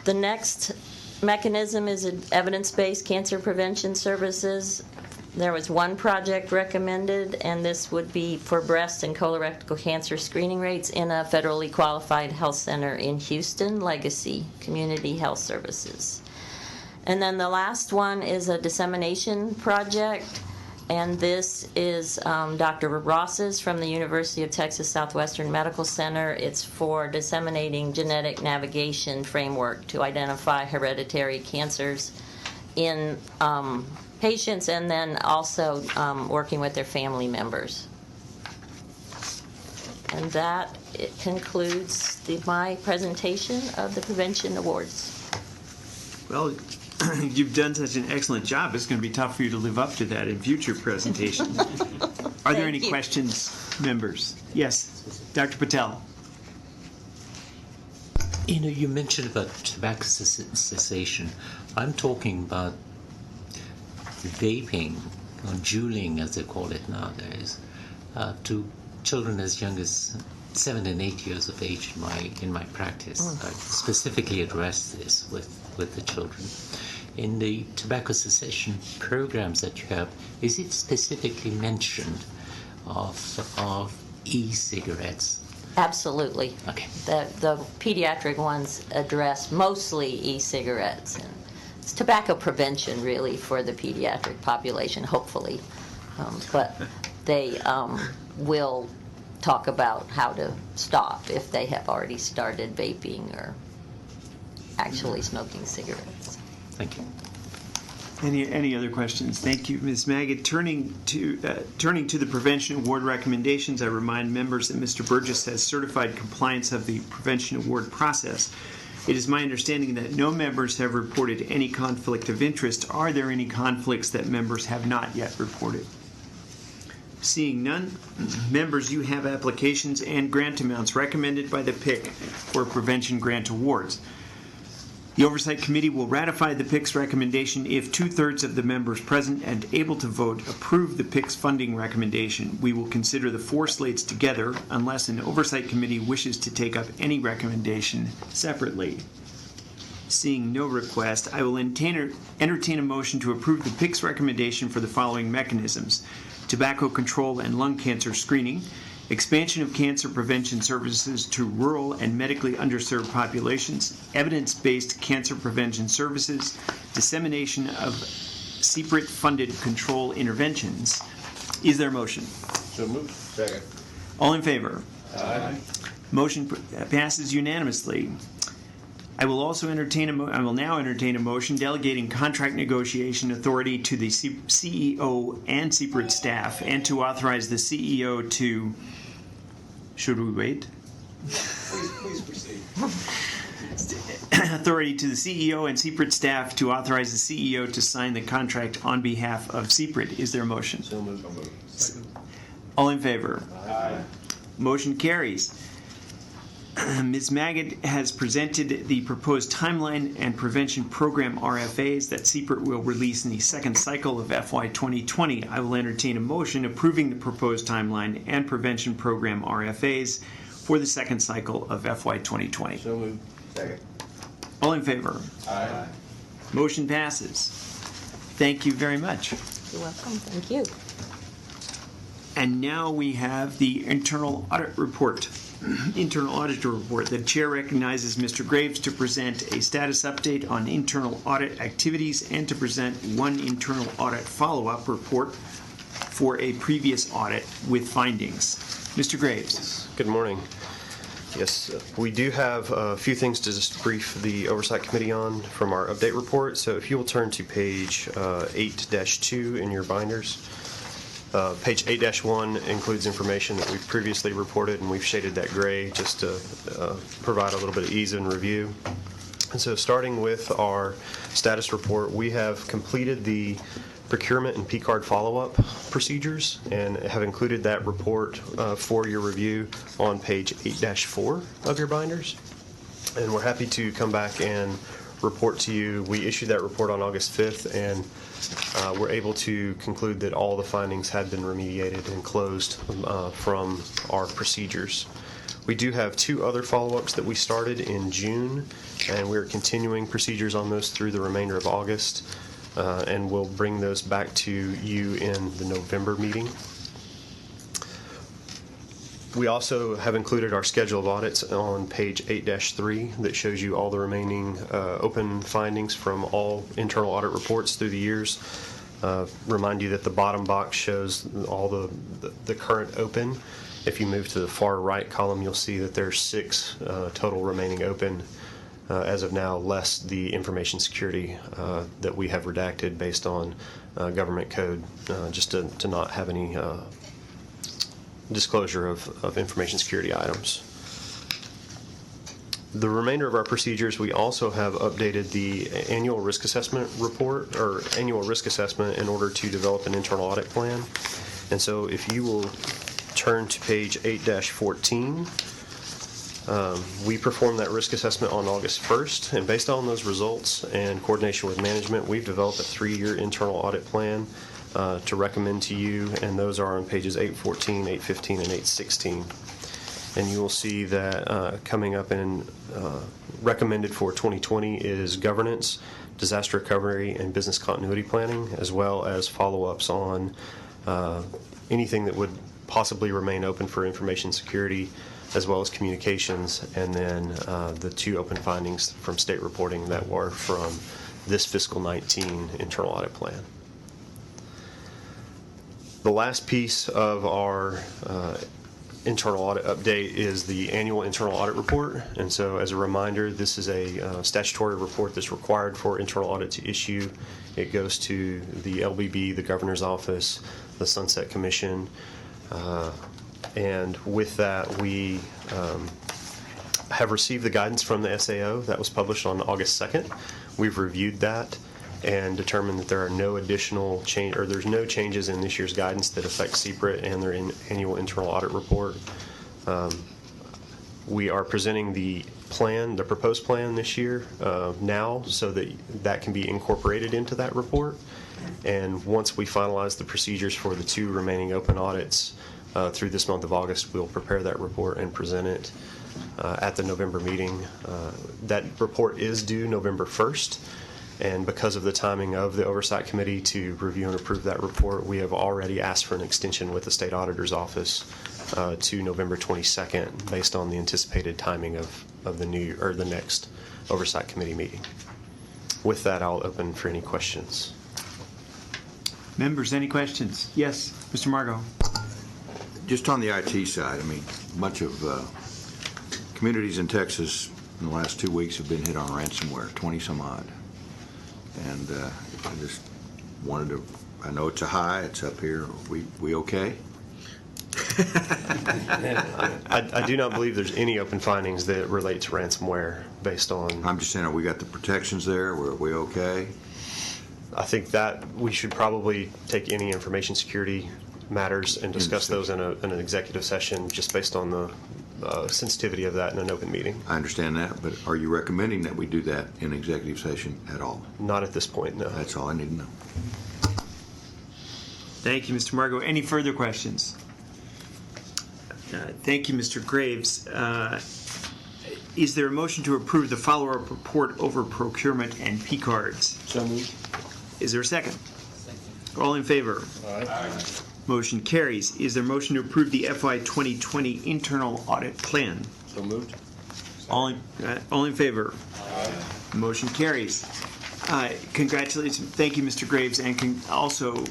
[SPEAKER 13] The next mechanism is evidence-based cancer prevention services. There was one project recommended, and this would be for breast and colorectal cancer screening rates in a federally qualified health center in Houston, Legacy Community Health Services. And then the last one is a dissemination project, and this is Dr. Ross's from the University of Texas Southwestern Medical Center. It's for disseminating genetic navigation framework to identify hereditary cancers in patients, and then also working with their family members. And that concludes my presentation of the Prevention Awards.
[SPEAKER 1] Well, you've done such an excellent job. It's going to be tough for you to live up to that in future presentations. Are there any questions, members? Yes, Dr. Patel.
[SPEAKER 14] You know, you mentioned about tobacco cessation. I'm talking about vaping, or juuling as they call it nowadays, to children as young as 7 and 8 years of age in my practice. I specifically address this with the children. In the tobacco cessation programs that you have, is it specifically mentioned of e-cigarettes?
[SPEAKER 13] Absolutely.
[SPEAKER 14] Okay.
[SPEAKER 13] The pediatric ones address mostly e-cigarettes. And it's tobacco prevention, really, for the pediatric population, hopefully. But they will talk about how to stop if they have already started vaping or actually smoking cigarettes.
[SPEAKER 14] Thank you.
[SPEAKER 1] Any other questions? Thank you, Ms. Maggot. Turning to the Prevention Award recommendations, I remind members that Mr. Burgess has certified compliance of the Prevention Award process. It is my understanding that no members have reported any conflict of interest. Are there any conflicts that members have not yet reported? Seeing none, members, you have applications and grant amounts recommended by the PIC for prevention grant awards. The Oversight Committee will ratify the PIC's recommendation if 2/3 of the members present and able to vote approve the PIC's funding recommendation. We will consider the 4 slates together unless an Oversight Committee wishes to take up any recommendation separately. Seeing no request, I will entertain a motion to approve the PIC's recommendation for the following mechanisms: tobacco control and lung cancer screening, expansion of cancer prevention services to rural and medically underserved populations, evidence-based cancer prevention services, dissemination of CPRIT-funded control interventions. Is there a motion?
[SPEAKER 7] So moved. Second.
[SPEAKER 1] All in favor?
[SPEAKER 7] Aye.
[SPEAKER 1] Motion passes unanimously. I will now entertain a motion delegating contract negotiation authority to the CEO and CPRIT staff, and to authorize the CEO to. Should we wait?
[SPEAKER 7] Please proceed.
[SPEAKER 1] authority to the CEO and CPRIT staff to authorize the CEO to sign the contract on behalf of CPRIT. Is there a motion?
[SPEAKER 3] So moved.
[SPEAKER 1] All in favor? Aye. Motion carries. Ms. Maggot has presented the proposed timeline and prevention program RFAs that CPRIT will release in the second cycle of FY 2020. I will entertain a motion approving the proposed timeline and prevention program RFAs for the second cycle of FY 2020.
[SPEAKER 3] So moved.
[SPEAKER 7] Second.
[SPEAKER 1] All in favor?
[SPEAKER 7] Aye.
[SPEAKER 1] Motion passes. Thank you very much.
[SPEAKER 13] You're welcome. Thank you.
[SPEAKER 1] And now we have the internal audit report. Internal auditor report. The chair recognizes Mr. Graves to present a status update on internal audit activities and to present one internal audit follow-up report for a previous audit with findings. Mr. Graves.
[SPEAKER 15] Good morning. Yes, we do have a few things to just brief the Oversight Committee on from our update report. So if you will turn to page 8-2 in your binders. Page 8-1 includes information that we've previously reported, and we've shaded that gray just to provide a little bit of ease in review. And so starting with our status report, we have completed the procurement and P-card follow-up procedures and have included that report for your review on page 8-4 of your binders. And we're happy to come back and report to you. We issued that report on August 5th, and we're able to conclude that all the findings had been remediated and closed from our procedures. We do have two other follow-ups that we started in June, and we're continuing procedures on those through the remainder of August, and we'll bring those back to you in the November meeting. We also have included our schedule of audits on page 8-3 that shows you all the remaining open findings from all internal audit reports through the years. Remind you that the bottom box shows all the current open. If you move to the far right column, you'll see that there's 6 total remaining open as of now, less the information security that we have redacted based on government code, just to not have any disclosure of information security items. The remainder of our procedures, we also have updated the annual risk assessment report, or annual risk assessment, in order to develop an internal audit plan. And so if you will turn to page 8-14, we performed that risk assessment on August 1st, and based on those results and coordination with management, we've developed a 3-year internal audit plan to recommend to you, and those are on pages 8-14, 8-15, and 8-16. And you will see that coming up in recommended for 2020 is governance, disaster recovery, and business continuity planning, as well as follow-ups on anything that would possibly remain open for information security, as well as communications, and then the 2 open findings from state reporting that were from this fiscal 19 internal audit plan. The last piece of our internal audit update is the annual internal audit report. And so as a reminder, this is a statutory report that's required for internal audit to issue. It goes to the LBB, the Governor's Office, the Sunset Commission. And with that, we have received the guidance from the SAO that was published on August 2nd. We've reviewed that and determined that there are no additional change, or there's no changes in this year's guidance that affect CPRIT and their annual internal audit report. We are presenting the plan, the proposed plan this year now, so that can be incorporated into that report. And once we finalize the procedures for the 2 remaining open audits through this month of August, we'll prepare that report and present it at the November meeting. That report is due November 1st. And because of the timing of the Oversight Committee to review and approve that report, we have already asked for an extension with the State Auditor's Office to November 22nd, based on the anticipated timing of the next Oversight Committee meeting. With that, I'll open for any questions.
[SPEAKER 1] Members, any questions? Yes, Mr. Margot.
[SPEAKER 12] Just on the IT side, I mean, a bunch of communities in Texas in the last 2 weeks have been hit on ransomware, 20 some odd. And I just wanted to, I know it's a high, it's up here. We okay?
[SPEAKER 15] I do not believe there's any open findings that relate to ransomware based on.
[SPEAKER 12] I'm just saying, are we got the protections there? Are we okay?
[SPEAKER 15] I think that we should probably take any information security matters and discuss those in an executive session just based on the sensitivity of that in an open meeting.
[SPEAKER 12] I understand that, but are you recommending that we do that in executive session at all?
[SPEAKER 15] Not at this point, no.
[SPEAKER 12] That's all I need to know.
[SPEAKER 1] Thank you, Mr. Margot. Any further questions? Thank you, Mr. Graves. Is there a motion to approve the follow-up report over procurement and P-cards?
[SPEAKER 3] So moved.
[SPEAKER 1] Is there a second? All in favor?
[SPEAKER 3] Aye.
[SPEAKER 1] Motion carries. Is there a motion to approve the FY 2020 internal audit plan?
[SPEAKER 3] So moved.
[SPEAKER 1] All in favor? Motion carries. Congratulations. Thank you, Mr. Graves, and also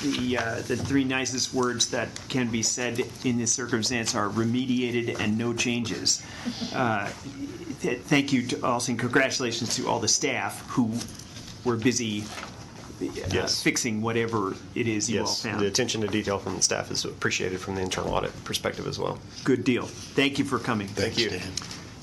[SPEAKER 1] the three nicest words that can be said in this circumstance are remediated and no changes. Thank you to also, and congratulations to all the staff who were busy fixing whatever it is you all found.
[SPEAKER 15] The attention to detail from the staff is appreciated from the internal audit perspective as well.
[SPEAKER 1] Good deal. Thank you for coming.
[SPEAKER 15] Thank you.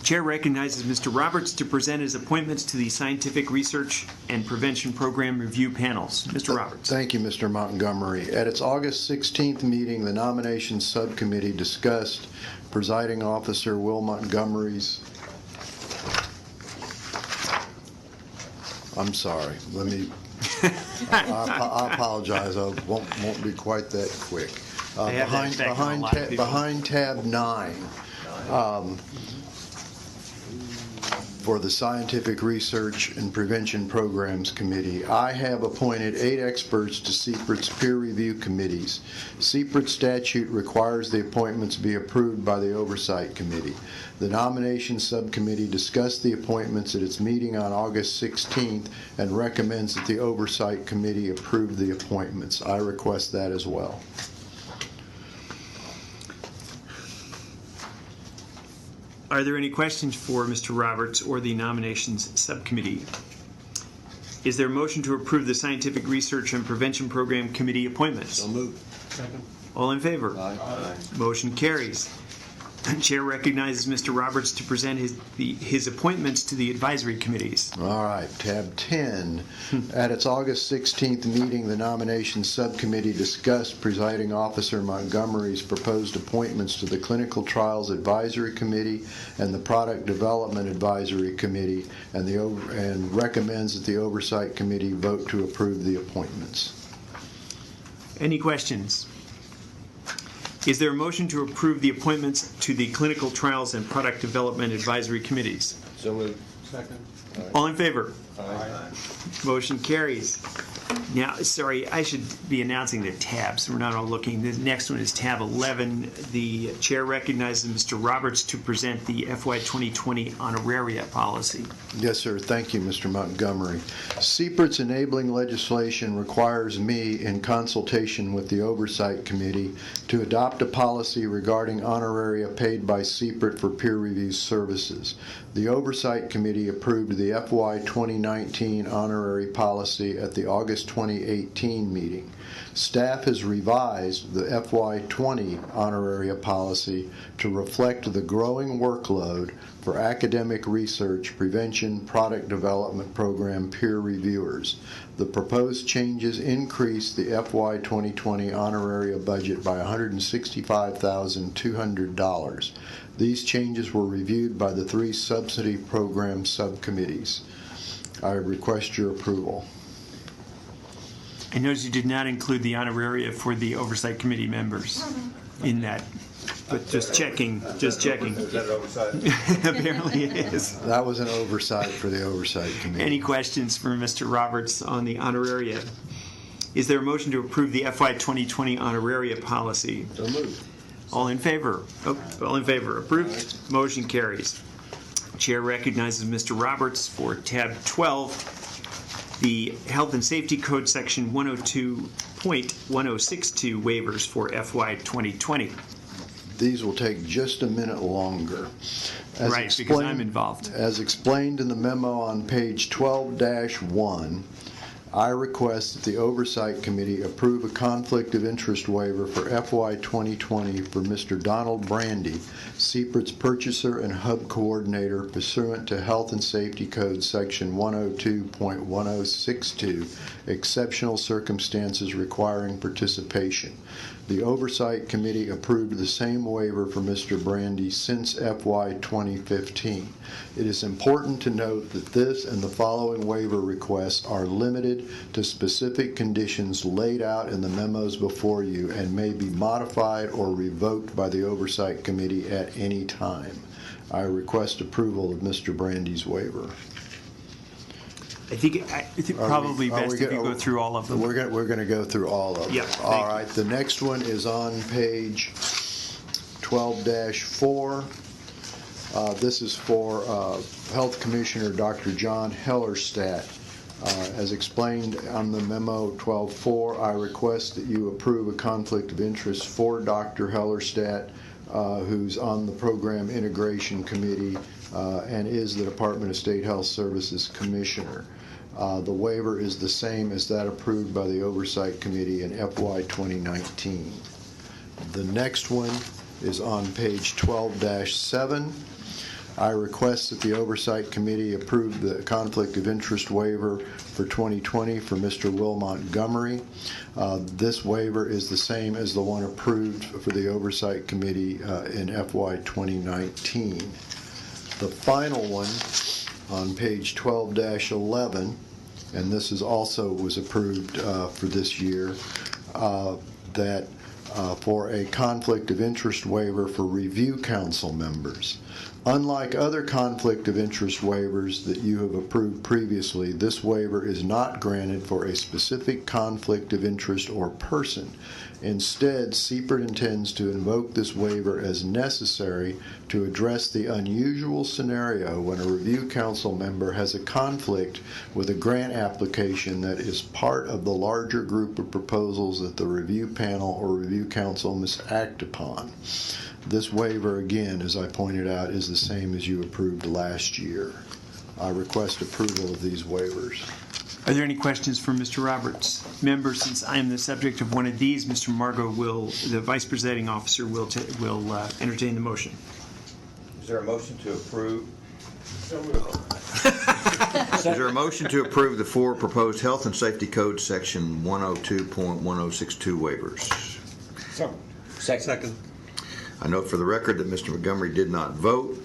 [SPEAKER 1] Chair recognizes Mr. Roberts to present his appointments to the Scientific Research and Prevention Program Review Panels. Mr. Roberts.
[SPEAKER 9] Thank you, Mr. Montgomery. At its August 16th meeting, the Nominations Subcommittee discussed Presiding Officer Will Montgomery's... I'm sorry. Let me... I apologize. I won't be quite that quick. Behind tab 9, for the Scientific Research and Prevention Programs Committee, I have appointed 8 experts to CPRIT's peer review committees. CPRIT statute requires the appointments be approved by the Oversight Committee. The Nominations Subcommittee discussed the appointments at its meeting on August 16th and recommends that the Oversight Committee approve the appointments. I request that as well.
[SPEAKER 1] Are there any questions for Mr. Roberts or the Nominations Subcommittee? Is there a motion to approve the Scientific Research and Prevention Program Committee appointments?
[SPEAKER 3] So moved.
[SPEAKER 7] Second.
[SPEAKER 1] All in favor?
[SPEAKER 3] Aye.
[SPEAKER 1] Motion carries. Chair recognizes Mr. Roberts to present his appointments to the advisory committees.
[SPEAKER 9] All right, tab 10. At its August 16th meeting, the Nominations Subcommittee discussed Presiding Officer Montgomery's proposed appointments to the Clinical Trials Advisory Committee and the Product Development Advisory Committee, and recommends that the Oversight Committee vote to approve the appointments.
[SPEAKER 1] Any questions? Is there a motion to approve the appointments to the Clinical Trials and Product Development Advisory Committees?
[SPEAKER 3] So moved.
[SPEAKER 7] Second.
[SPEAKER 1] All in favor?
[SPEAKER 7] Aye.
[SPEAKER 1] Motion carries. Now, sorry, I should be announcing the tabs. We're not all looking. The next one is tab 11. The chair recognizes Mr. Roberts to present the FY 2020 honoraria policy.
[SPEAKER 9] Yes, sir. Thank you, Mr. Montgomery. CPRIT's enabling legislation requires me, in consultation with the Oversight Committee, to adopt a policy regarding honoraria paid by CPRIT for peer review services. The Oversight Committee approved the FY 2019 honorary policy at the August 2018 meeting. Staff has revised the FY 20 honoraria policy to reflect the growing workload for academic research, prevention, product development program peer reviewers. The proposed changes increase the FY 2020 honoraria budget by $165,200. These changes were reviewed by the 3 subsidy program subcommittees. I request your approval.
[SPEAKER 1] I notice you did not include the honoraria for the Oversight Committee members in that, but just checking, just checking.
[SPEAKER 7] Is that an oversight?
[SPEAKER 1] Apparently it is.
[SPEAKER 9] That was an oversight for the Oversight Committee.
[SPEAKER 1] Any questions for Mr. Roberts on the honoraria? Is there a motion to approve the FY 2020 honoraria policy?
[SPEAKER 3] So moved.
[SPEAKER 1] All in favor? All in favor. Approved. Motion carries. Chair recognizes Mr. Roberts for tab 12. The Health and Safety Code section 102.1062 waivers for FY 2020.
[SPEAKER 9] These will take just a minute longer.
[SPEAKER 1] Right, because I'm involved.
[SPEAKER 9] As explained in the memo on page 12-1, I request that the Oversight Committee approve a conflict of interest waiver for FY 2020 for Mr. Donald Brandy, CPRIT's Purchaser and Hub Coordinator pursuant to Health and Safety Code Section 102.1062, exceptional circumstances requiring participation. The Oversight Committee approved the same waiver for Mr. Brandy since FY 2015. It is important to note that this and the following waiver requests are limited to specific conditions laid out in the memos before you and may be modified or revoked by the Oversight Committee at any time. I request approval of Mr. Brandy's waiver.
[SPEAKER 1] I think probably best if you go through all of them.
[SPEAKER 9] We're going to go through all of them.
[SPEAKER 1] Yeah,
[SPEAKER 9] All right. The next one is on page 12-4. This is for Health Commissioner Dr. John Hellerstadt. As explained on the memo 12-4, I request that you approve a conflict of interest for Dr. Hellerstadt, who's on the Program Integration Committee and is the Department of State Health Services Commissioner. The waiver is the same as that approved by the Oversight Committee in FY 2019. The next one is on page 12-7. I request that the Oversight Committee approve the conflict of interest waiver for 2020 for Mr. Will Montgomery. This waiver is the same as the one approved for the Oversight Committee in FY 2019. The final one on page 12-11, and this is also was approved for this year, that for a conflict of interest waiver for review council members. Unlike other conflict of interest waivers that you have approved previously, this waiver is not granted for a specific conflict of interest or person. Instead, CPRIT intends to invoke this waiver as necessary to address the unusual scenario when a review council member has a conflict with a grant application that is part of the larger group of proposals that the review panel or review council must act upon. This waiver, again, as I pointed out, is the same as you approved last year. I request approval of these waivers.
[SPEAKER 1] Are there any questions for Mr. Roberts? Members, since I am the subject of one of these, Mr. Margot will, the Vice Presiding Officer, will entertain the motion.
[SPEAKER 12] Is there a motion to approve? Is there a motion to approve the four proposed Health and Safety Code Section 102.1062 waivers?
[SPEAKER 8] Second.
[SPEAKER 12] I note for the record that Mr. Montgomery did not vote.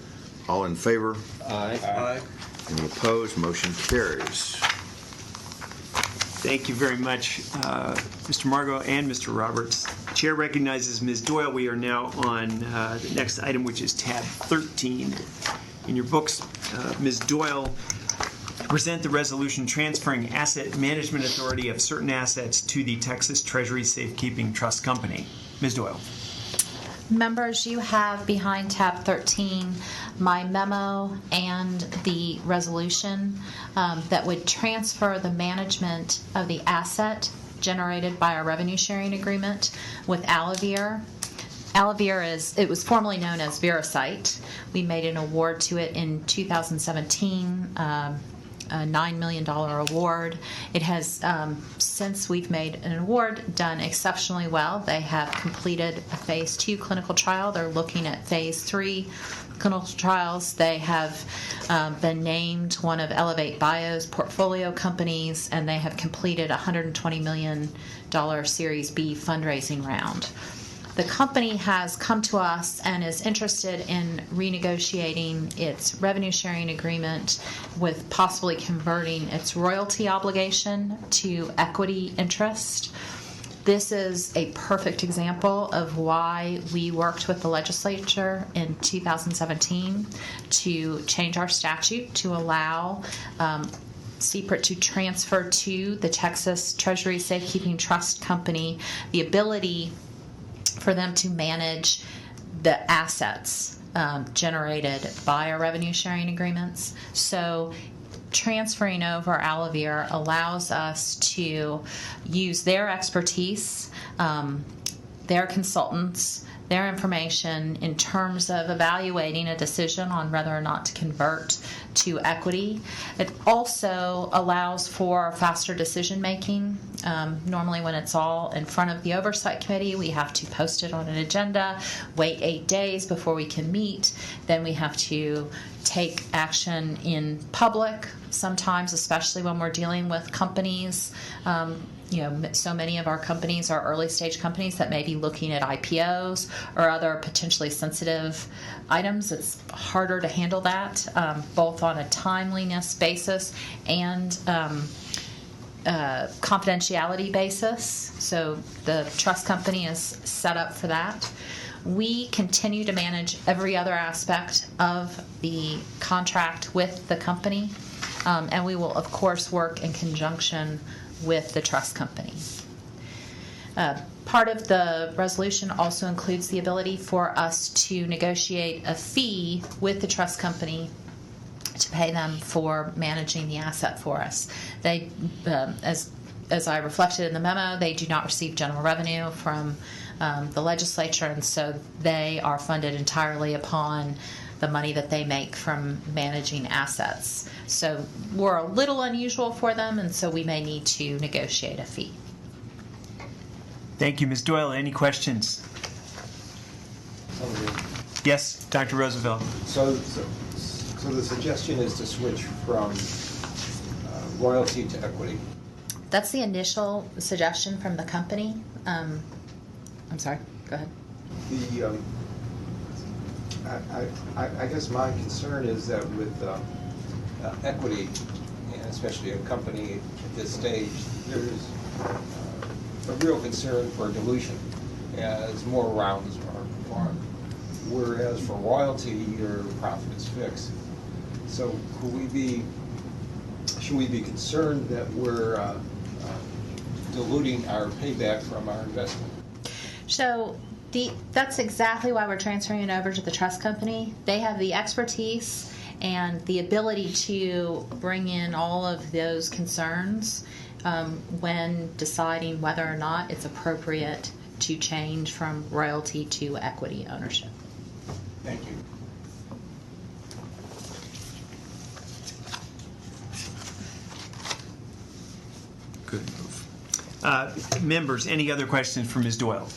[SPEAKER 12] All in favor?
[SPEAKER 8] Aye.
[SPEAKER 12] Any opposed? Motion carries.
[SPEAKER 1] Thank you very much, Mr. Margot and Mr. Roberts. Chair recognizes Ms. Doyle. We are now on the next item, which is tab 13. In your books, Ms. Doyle, present the resolution transferring asset management authority of certain assets to the Texas Treasury Safekeeping Trust Company. Ms. Doyle.
[SPEAKER 2] Members, you have behind tab 13 my memo and the resolution that would transfer the management of the asset generated by our revenue sharing agreement with Alavere. Alavere it was formerly known as Oversight. We made an award to it in 2017. A $9 million award. It has, since we've made an award, done exceptionally well. They have completed a phase 2 clinical trial. They're looking at phase 3 clinical trials. They have been named one of Elevate Bio's portfolio companies, and they have completed a $120 million Series B fundraising round. The company has come to us and is interested in renegotiating its revenue sharing agreement with possibly converting its royalty obligation to equity interest. This is a perfect example of why we worked with the legislature in 2017 to change our statute to allow CPRIT to transfer to the Texas Treasury Safekeeping Trust Company the ability for them to manage the assets generated by our revenue sharing agreements. So transferring over Alavere allows us to use their expertise, their consultants, their information in terms of evaluating a decision on whether or not to convert to equity. It also allows for faster decision making. Normally when it's all in front of the Oversight Committee, we have to post it on an agenda, wait 8 days before we can meet, then we have to take action in public sometimes, especially when we're dealing with companies. So many of our companies are early stage companies that may be looking at IPOs or other potentially sensitive items. It's harder to handle that, both on a timeliness basis and confidentiality basis. So the trust company is set up for that. We continue to manage every other aspect of the contract with the company, and we will, of course, work in conjunction with the trust company. Part of the resolution also includes the ability for us to negotiate a fee with the trust company to pay them for managing the asset for us. They, as I reflected in the memo, they do not receive general revenue from the legislature, and so they are funded entirely upon the money that they make from managing assets. So we're a little unusual for them, and so we may need to negotiate a fee.
[SPEAKER 1] Thank you, Ms. Doyle. Any questions? Yes, Dr. Roosevelt.
[SPEAKER 7] So the suggestion is to switch from royalty to equity.
[SPEAKER 2] That's the initial suggestion from the company. I'm sorry, go ahead.
[SPEAKER 7] I guess my concern is that with equity, and especially a company at this stage, there's a real concern for dilution as more rounds are performed. Whereas for royalty, your profit is fixed. So should we be concerned that we're diluting our payback from our investment?
[SPEAKER 2] So that's exactly why we're transferring it over to the trust company. They have the expertise and the ability to bring in all of those concerns when deciding whether or not it's appropriate to change from royalty to equity ownership.
[SPEAKER 7] Thank you.
[SPEAKER 1] Good move. Members, any other questions for Ms. Doyle?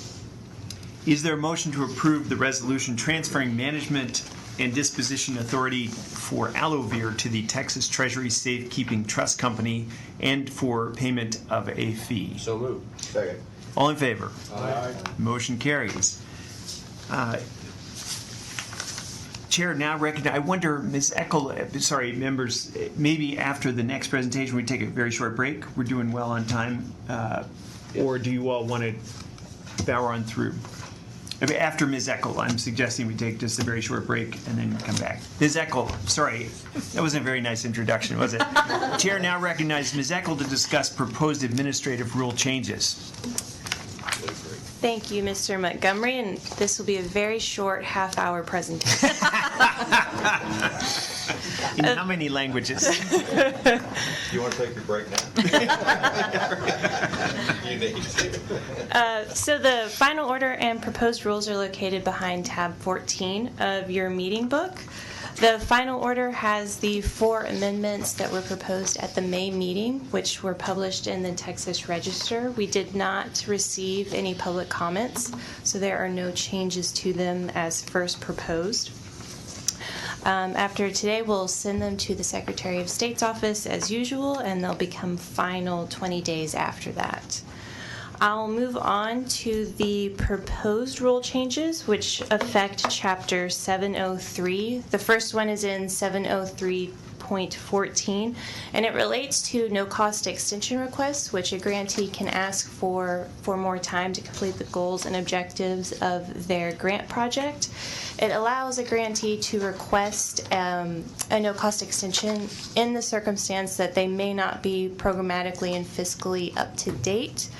[SPEAKER 1] Is there a motion to approve the resolution transferring management and disposition authority for Allovir to the Texas Treasury Safekeeping Trust Company and for payment of a fee?
[SPEAKER 3] So moved. Second.
[SPEAKER 1] All in favor?
[SPEAKER 7] Aye.
[SPEAKER 1] Motion carries. Chair now recognize, I wonder, Ms. Eckel, sorry, members, maybe after the next presentation we take a very short break. We're doing well on time. Or do you all want to power on through? I mean, after Ms. Eckel, I'm suggesting we take just a very short break and then come back. Ms. Eckel, sorry, that wasn't a very nice introduction, was it? Chair now recognizes Ms. Eckel to discuss proposed administrative rule changes.
[SPEAKER 16] Thank you, Mr. Montgomery, and this will be a very short half-hour presentation.
[SPEAKER 1] In how many languages?
[SPEAKER 12] You want to take your break now? You need to.
[SPEAKER 16] So the final order and proposed rules are located behind tab 14 of your meeting book. The final order has the 4 amendments that were proposed at the May meeting, which were published in the Texas Register. We did not receive any public comments, so there are no changes to them as first proposed. After today, we'll send them to the Secretary of State's office as usual, and they'll become final 20 days after that. I'll move on to the proposed rule changes, which affect Chapter 703. The first one is in 703.14, and it relates to no-cost extension requests, which a grantee can ask for more time to complete the goals and objectives of their grant project. It allows a grantee to request a no-cost extension in the circumstance that they may not be programmatically and fiscally up to date.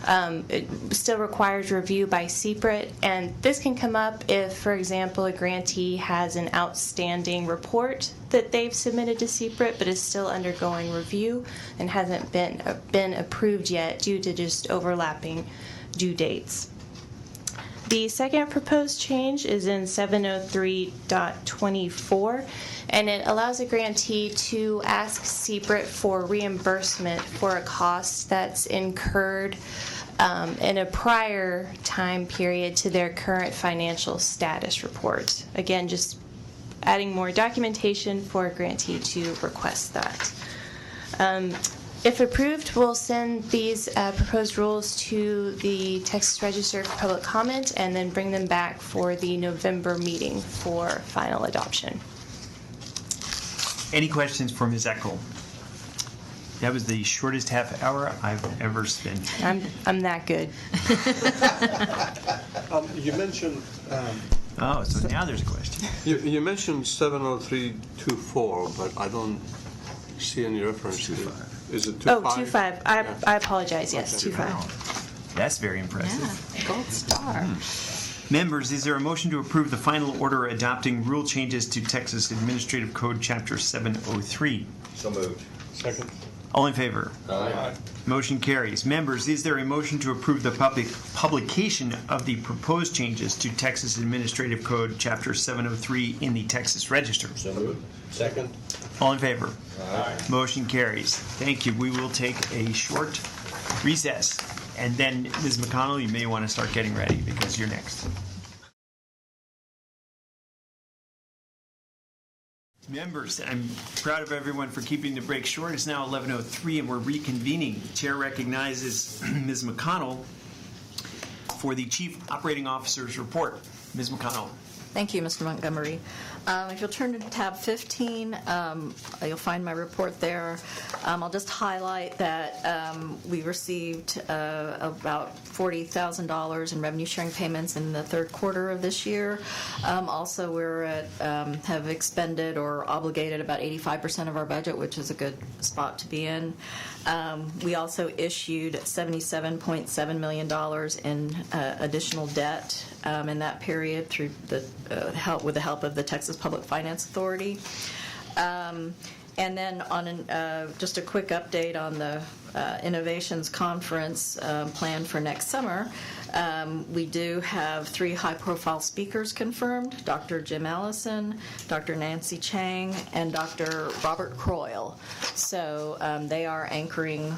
[SPEAKER 16] It still requires review by CPRIT, and this can come up if, for example, a grantee has an outstanding report that they've submitted to CPRIT but is still undergoing review and hasn't been approved yet due to just overlapping due dates. The second proposed change is in 703.24, and it allows a grantee to ask CPRIT for reimbursement for a cost that's incurred in a prior time period to their current financial status report. Again, just adding more documentation for a grantee to request that. If approved, we'll send these proposed rules to the Texas Register for public comment and then bring them back for the November meeting for final adoption.
[SPEAKER 1] Any questions for Ms. Eckel? That was the shortest half hour I've ever spent.
[SPEAKER 16] I'm that good.
[SPEAKER 17] You mentioned.
[SPEAKER 1] Oh, so now there's a question.
[SPEAKER 17] You mentioned 70324, but I don't see any reference to it. Is it 25?
[SPEAKER 16] Oh, 25. I apologize. Yes, 25.
[SPEAKER 1] Wow. That's very impressive.
[SPEAKER 2] Yeah, gold star.
[SPEAKER 1] Members, is there a motion to approve the final order adopting rule changes to Texas Administrative Code Chapter 703?
[SPEAKER 12] So moved.
[SPEAKER 17] Second.
[SPEAKER 1] All in favor?
[SPEAKER 17] Aye.
[SPEAKER 1] Motion carries. Members, is there a motion to approve the publication of the proposed changes to Texas Administrative Code Chapter 703 in the Texas Register?
[SPEAKER 12] So moved. Second.
[SPEAKER 1] All in favor?
[SPEAKER 12] Aye.
[SPEAKER 1] Motion carries. Thank you. We will take a short recess. And then, Ms. McConnell, you may want to start getting ready because you're next. Members, I'm proud of everyone for keeping the break short. It's now 11:03 and we're reconvening. The chair recognizes Ms. McConnell for the Chief Operating Officer's report. Ms. McConnell.
[SPEAKER 18] Thank you, Mr. Montgomery. If you'll turn to tab 15, you'll find my report there. I'll just highlight that we received about $40,000 in revenue sharing payments in the third quarter of this year. Also, have expended or obligated about 85% of our budget, which is a good spot to be in. We also issued $77.7 million in additional debt in that period through with the help of the Texas Public Finance Authority. And then on just a quick update on the Innovations Conference planned for next summer, we do have 3 high-profile speakers confirmed: Dr. Jim Allison, Dr. Nancy Chang, and Dr. Robert Croyle. So they are anchoring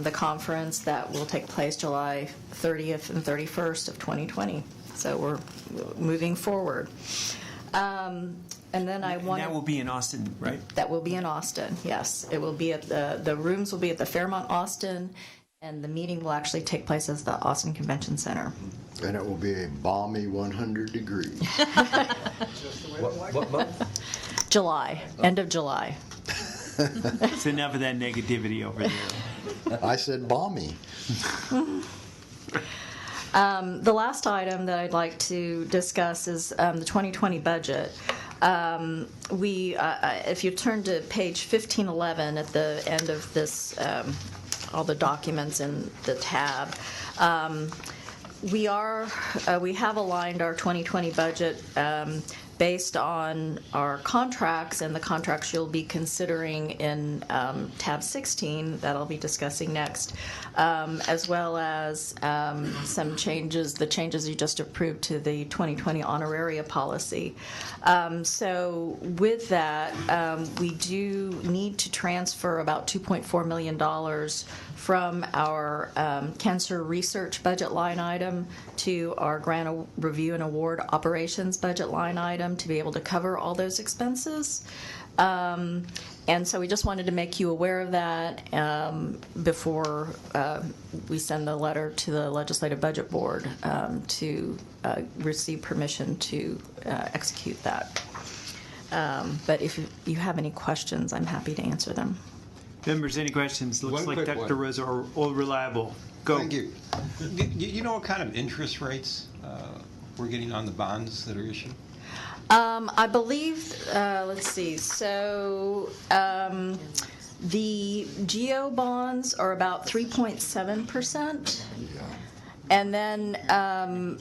[SPEAKER 18] the conference that will take place July 30th and 31st of 2020. So we're moving forward. And then that
[SPEAKER 1] will be in Austin, right?
[SPEAKER 18] That will be in Austin, yes. It will be at the rooms will be at the Fairmont Austin, and the meeting will actually take place at the Austin Convention Center.
[SPEAKER 9] And it will be a balmy 100 degrees.
[SPEAKER 3] What month?
[SPEAKER 18] July, end of July.
[SPEAKER 1] It's enough of that negativity over there.
[SPEAKER 9] I said balmy.
[SPEAKER 18] The last item that I'd like to discuss is the 2020 budget. If you turn to page 1511 at the end of this, all the documents in the tab, we have aligned our 2020 budget based on our contracts and the contracts you'll be considering in tab 16 that I'll be discussing next, as well as some changes, the changes you just approved to the 2020 honoraria policy. So with that, we do need to transfer about $2.4 million from our cancer research budget line item to our grant review and award operations budget line item to be able to cover all those expenses. And so we just wanted to make you aware of that before we send the letter to the Legislative Budget Board to receive permission to execute that. But if you have any questions, I'm happy to answer them.
[SPEAKER 1] Members, any questions? Looks
[SPEAKER 19] One
[SPEAKER 1] like
[SPEAKER 19] quick
[SPEAKER 1] Dr.
[SPEAKER 19] one.
[SPEAKER 1] Rosa are all reliable. Go.
[SPEAKER 19] Thank you. Do you know what kind of interest rates we're getting on the bonds that are issued?
[SPEAKER 18] I believe, let's see, so the GEO bonds are about 3.7%. And then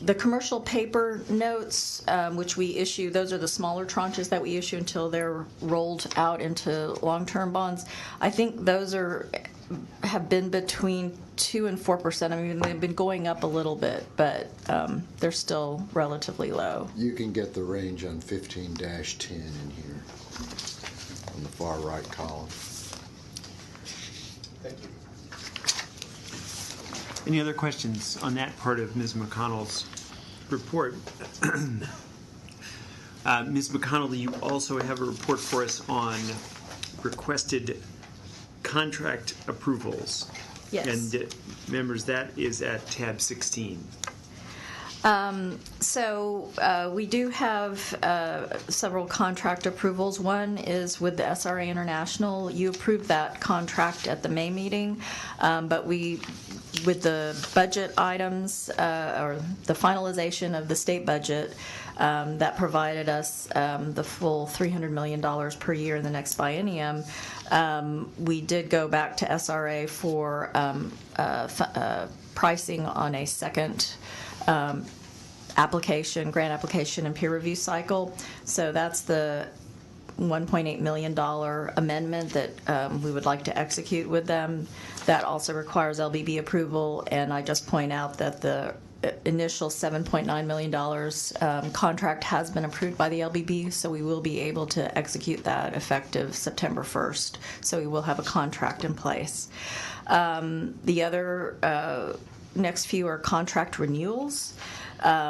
[SPEAKER 18] the commercial paper notes, which we issue, those are the smaller tranches that we issue until they're rolled out into long-term bonds. I think those are have been between 2 and 4%. I mean, they've been going up a little bit, but they're still relatively low.
[SPEAKER 9] You can get the range on 15-10 in here, on the far right column.
[SPEAKER 7] Thank you.
[SPEAKER 1] Any other questions on that part of Ms. McConnell's report? Ms. McConnell, you also have a report for us on requested contract approvals.
[SPEAKER 18] Yes.
[SPEAKER 1] And members, that is at tab 16.
[SPEAKER 18] We do have several contract approvals. One is with the SRA International. You approved that contract at the May meeting, but with the budget items or the finalization of the state budget, that provided us the full $300 million per year in the next biennium. We did go back to SRA for pricing on a second grant application and peer review cycle. So that's the $1.8 million amendment that we would like to execute with them. That also requires LBB approval, and I just point out that the initial $7.9 million contract has been approved by the LBB, so we will be able to execute that effective September 1st. So we will have a contract in place. The other next few are contract renewals.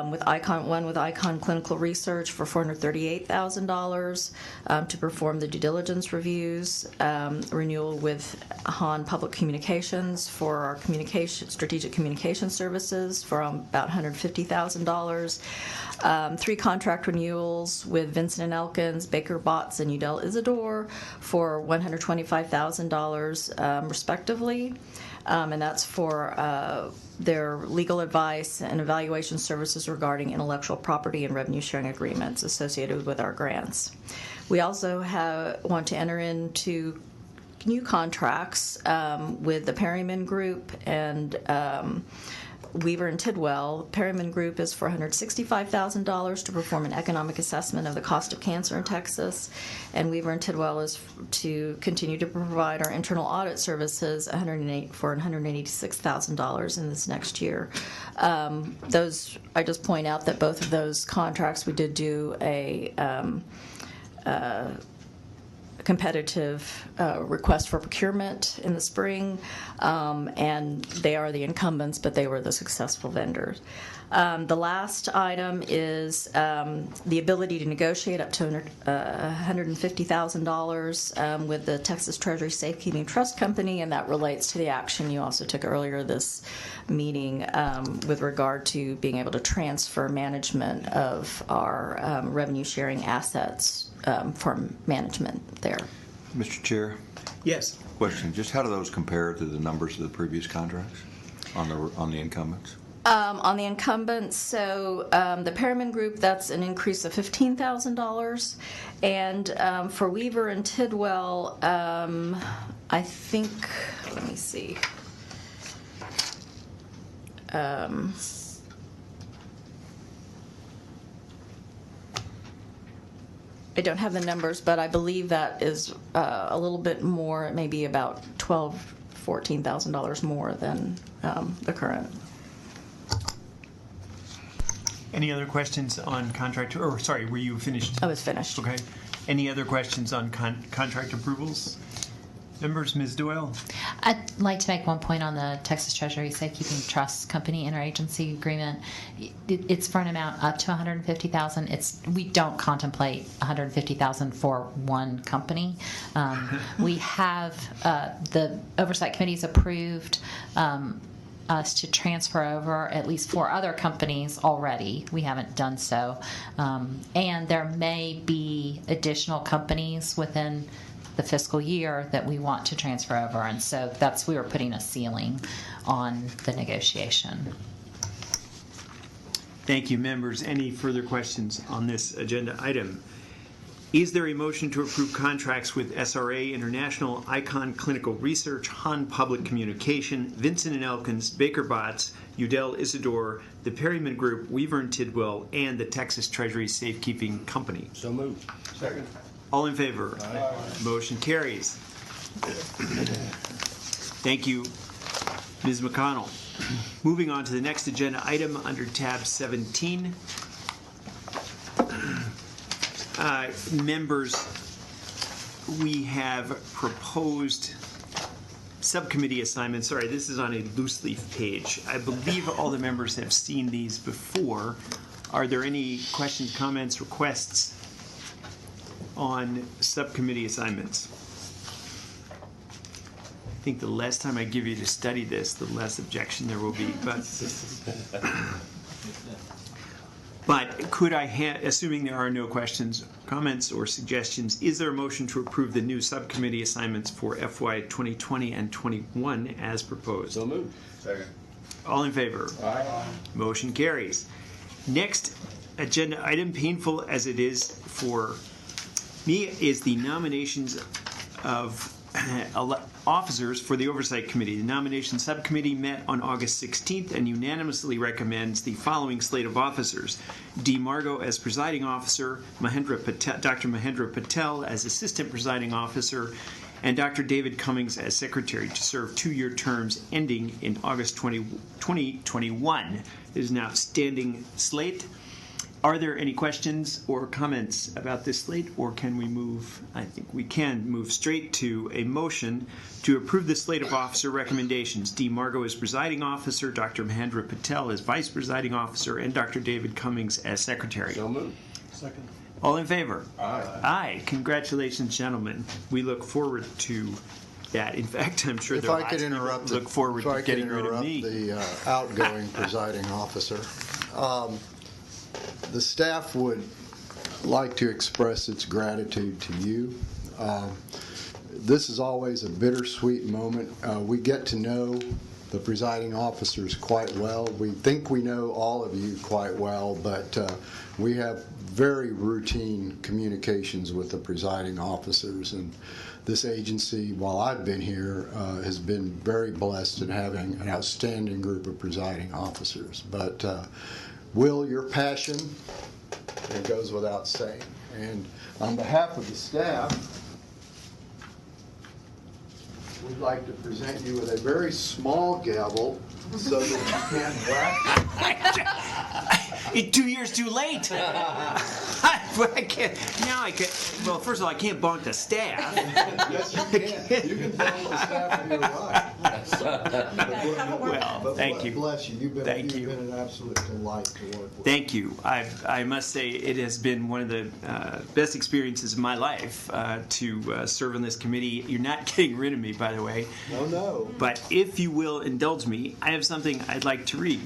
[SPEAKER 18] With Icon Clinical Research for $438,000 to perform the due diligence reviews. Renewal with Han Public Communications for our strategic communication services for about $150,000. 3 contract renewals with Vincent & Elkins, Baker Botts, and Udell Isidore for $125,000 respectively. And that's for their legal advice and evaluation services regarding intellectual property and revenue sharing agreements associated with our grants. We also want to enter into new contracts with the Perryman Group and Weaver and Tidwell. Perryman Group is for $165,000 to perform an economic assessment of the cost of cancer in Texas, and Weaver and Tidwell is to continue to provide our internal audit services for $186,000 in this next year. Those, I just point out that both of those contracts we did do a competitive request for procurement in the spring, and they are the incumbents, but they were the successful vendors. The last item is the ability to negotiate up to $150,000 with the Texas Treasury Safekeeping Trust Company, and that relates to the action you also took earlier this meeting with regard to being able to transfer management of our revenue sharing assets from management there.
[SPEAKER 12] Mr. Chair?
[SPEAKER 1] Yes.
[SPEAKER 12] Question, just how do those compare to the numbers of the previous contracts on the incumbents?
[SPEAKER 18] On the incumbents, so the Perryman Group, that's an increase of $15,000. And for Weaver and Tidwell, I think, let me see. I don't have the numbers, but I believe that is a little bit more, maybe about $14,000 more than the current.
[SPEAKER 1] Any other questions on contract, or sorry, were you finished?
[SPEAKER 18] I was finished.
[SPEAKER 1] Okay. Any other questions on contract approvals? Members, Ms. Doyle?
[SPEAKER 2] I'd like to make one point on the Texas Treasury Safekeeping Trust Company interagency agreement. It's for an amount up to $150,000. We don't contemplate $150,000 for one company. We have the Oversight Committee's approved us to transfer over at least 4 other companies already. We haven't done so. And there may be additional companies within the fiscal year that we want to transfer over, and so we were putting a ceiling on the negotiation.
[SPEAKER 1] Thank you, members. Any further questions on this agenda item? Is there a motion to approve contracts with SRA International, Icon Clinical Research, Han Public Communication, Vincent & Elkins, Baker Botts, Udell Isidore, the Perryman Group, Weaver and Tidwell, and the Texas Treasury Safekeeping Company?
[SPEAKER 3] So moved.
[SPEAKER 7] Second.
[SPEAKER 1] All in favor?
[SPEAKER 7] Aye.
[SPEAKER 1] Motion carries. Thank you, Ms. McConnell. Moving on to the next agenda item under tab 17. Members, we have proposed subcommittee assignments. Sorry, this is on a loose leaf page. I believe all the members have seen these before. Are there any questions, comments, requests on subcommittee assignments? I think the less time I give you to study this, the less objection there will be. But could I, assuming there are no questions, comments, or suggestions, is there a motion to approve the new subcommittee assignments for FY 2020 and 21 as proposed?
[SPEAKER 3] So moved.
[SPEAKER 7] Second.
[SPEAKER 1] All in favor?
[SPEAKER 7] Aye.
[SPEAKER 1] Motion carries. Next agenda item, painful as it is for me, is the nominations of officers for the Oversight Committee. The nomination subcommittee met on August 16th and unanimously recommends the following slate of officers: D. Margot as presiding officer, Dr. Mahendra Patel as assistant presiding officer, and Dr. David Cummings as secretary to serve 2-year terms ending in August 2021. It is an outstanding slate. Are there any questions or comments about this slate, or can we move? I think we can move straight to a motion to approve the slate of officer recommendations. D. Margot as presiding officer, Dr. Mahendra Patel as vice presiding officer, and Dr. David Cummings as secretary.
[SPEAKER 3] So moved.
[SPEAKER 7] Second.
[SPEAKER 1] All in favor?
[SPEAKER 7] Aye.
[SPEAKER 1] Aye. Congratulations, gentlemen. We look forward to that. In fact, I'm sure
[SPEAKER 9] If
[SPEAKER 1] there are
[SPEAKER 9] I could
[SPEAKER 1] lots of people
[SPEAKER 9] interrupt,
[SPEAKER 1] who look forward to getting rid of me.
[SPEAKER 9] the outgoing presiding officer. The staff would like to express its gratitude to you. This is always a bittersweet moment. We get to know the presiding officers quite well. We think we know all of you quite well, but we have very routine communications with the presiding officers. And this agency, while I've been here, has been very blessed in having an outstanding group of presiding officers. But Will, your passion, it goes without saying. And on behalf of the staff, we'd like to present you with a very small gavel so that you can't whack.
[SPEAKER 1] 2 years too late. I can't. Now I can. Well, first of all, I can't bonk the staff.
[SPEAKER 9] Yes, you can. You can bonk the staff if you like.
[SPEAKER 1] Well, thank you.
[SPEAKER 9] Bless you. You've been an absolute delight to work with.
[SPEAKER 1] Thank you. I must say it has been one of the best experiences of my life to serve on this committee. You're not getting rid of me, by the way.
[SPEAKER 9] No.
[SPEAKER 1] But if you will indulge me, I have something I'd like to read.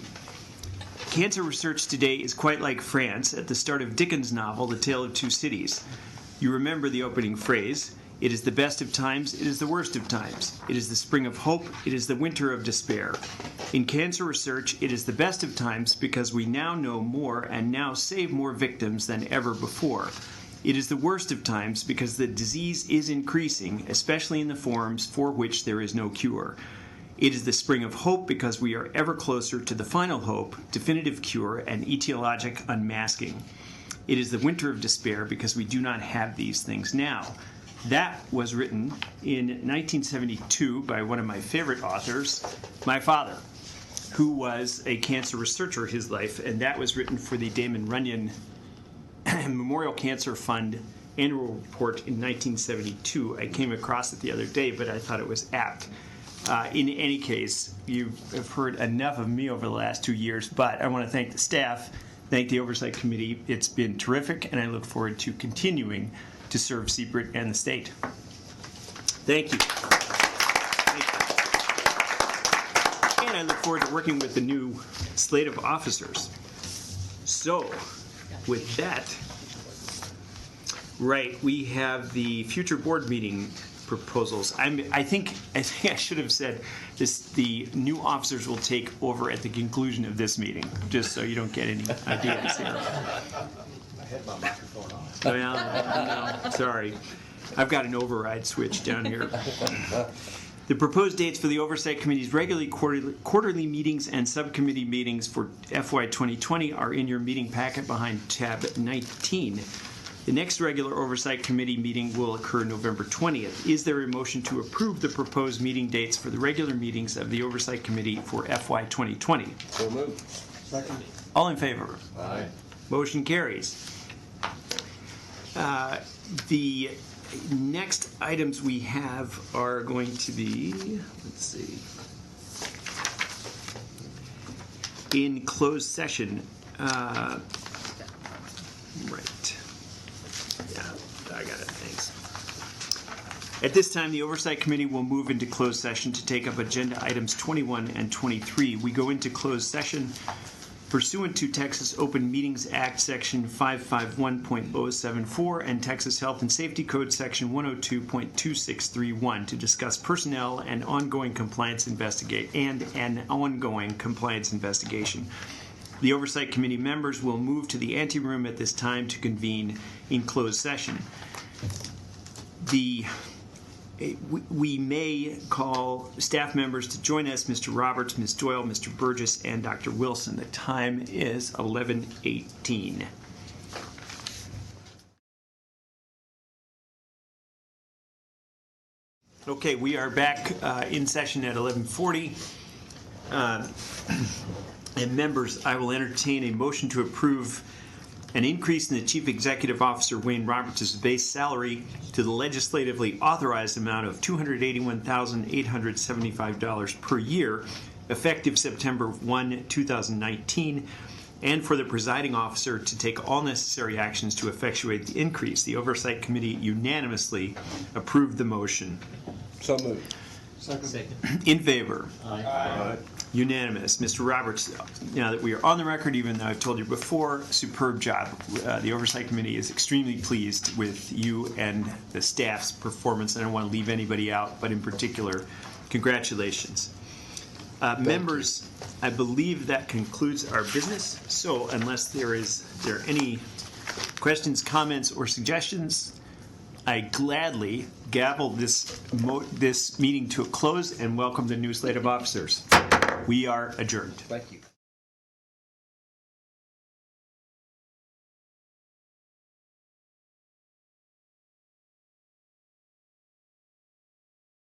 [SPEAKER 1] Cancer research today is quite like France at the start of Dickens' novel, The Tale of Two Cities. You remember the opening phrase: it is the best of times, it is the worst of times. It is the spring of hope, it is the winter of despair. In cancer research, it is the best of times because we now know more and now save more victims than ever before. It is the worst of times because the disease is increasing, especially in the forms for which there is no cure. It is the spring of hope because we are ever closer to the final hope, definitive cure, and etiologic unmasking. It is the winter of despair because we do not have these things now. That was written in 1972 by one of my favorite authors, my father, who was a cancer researcher his life, and that was written for the Damon Runyon Memorial Cancer Fund annual report in 1972. I came across it the other day, but I thought it was apt. In any case, you have heard enough of me over the last 2 years, but I want to thank the staff, thank the Oversight Committee. It's been terrific, and I look forward to continuing to serve CPRIT and the state. Thank you. And I look forward to working with the new slate of officers. So, with that, right, we have the future board meeting proposals. I think I should have said this: the new officers will take over at the conclusion of this meeting, just so you don't get any ideas here.
[SPEAKER 7] I had my microphone on.
[SPEAKER 1] No, sorry. I've got an override switch down here. The proposed dates for the Oversight Committee's regularly quarterly meetings and subcommittee meetings for FY 2020 are in your meeting packet behind tab 19. The next regular Oversight Committee meeting will occur November 20th. Is there a motion to approve the proposed meeting dates for the regular meetings of the Oversight Committee for FY 2020?
[SPEAKER 3] So moved.
[SPEAKER 17] Second.
[SPEAKER 1] All in favor?
[SPEAKER 3] Aye.
[SPEAKER 1] Motion carries. The next items we have are going to be, let's see, in closed session. Right. Yeah, I got it. Thanks. At this time, the Oversight Committee will move into closed session to take up agenda items 21 and 23. We go into closed session pursuant to Texas Open Meetings Act Section 551.074 and Texas Health and Safety Code Section 102.2631 to discuss personnel and ongoing compliance investigation. The Oversight Committee members will move to the anteroom at this time to convene in closed session. We may call staff members to join us, Mr. Roberts, Ms. Doyle, Mr. Burgess, and Dr. Wilson. The time is 11:18. Okay, we are back in session at 11:40. And members, I will entertain a motion to approve an increase in the Chief Executive Officer Wayne Roberts' base salary to the legislatively authorized amount of $281,875 per year, effective September 1, 2019, and for the presiding officer to take all necessary actions to effectuate the increase. The Oversight Committee unanimously approved the motion.
[SPEAKER 3] So moved.
[SPEAKER 17] Second.
[SPEAKER 1] In favor?
[SPEAKER 3] Aye.
[SPEAKER 1] Unanimous. Mr. Roberts, now that we are on the record, even though I've told you before, superb job. The Oversight Committee is extremely pleased with you and the staff's performance. I don't want to leave anybody out, but in particular, congratulations. Members, I believe that concludes our business. So unless there are any questions, comments, or suggestions, I gladly gavel this meeting to a close and welcome the new slate of officers. We are adjourned.
[SPEAKER 3] Thank you.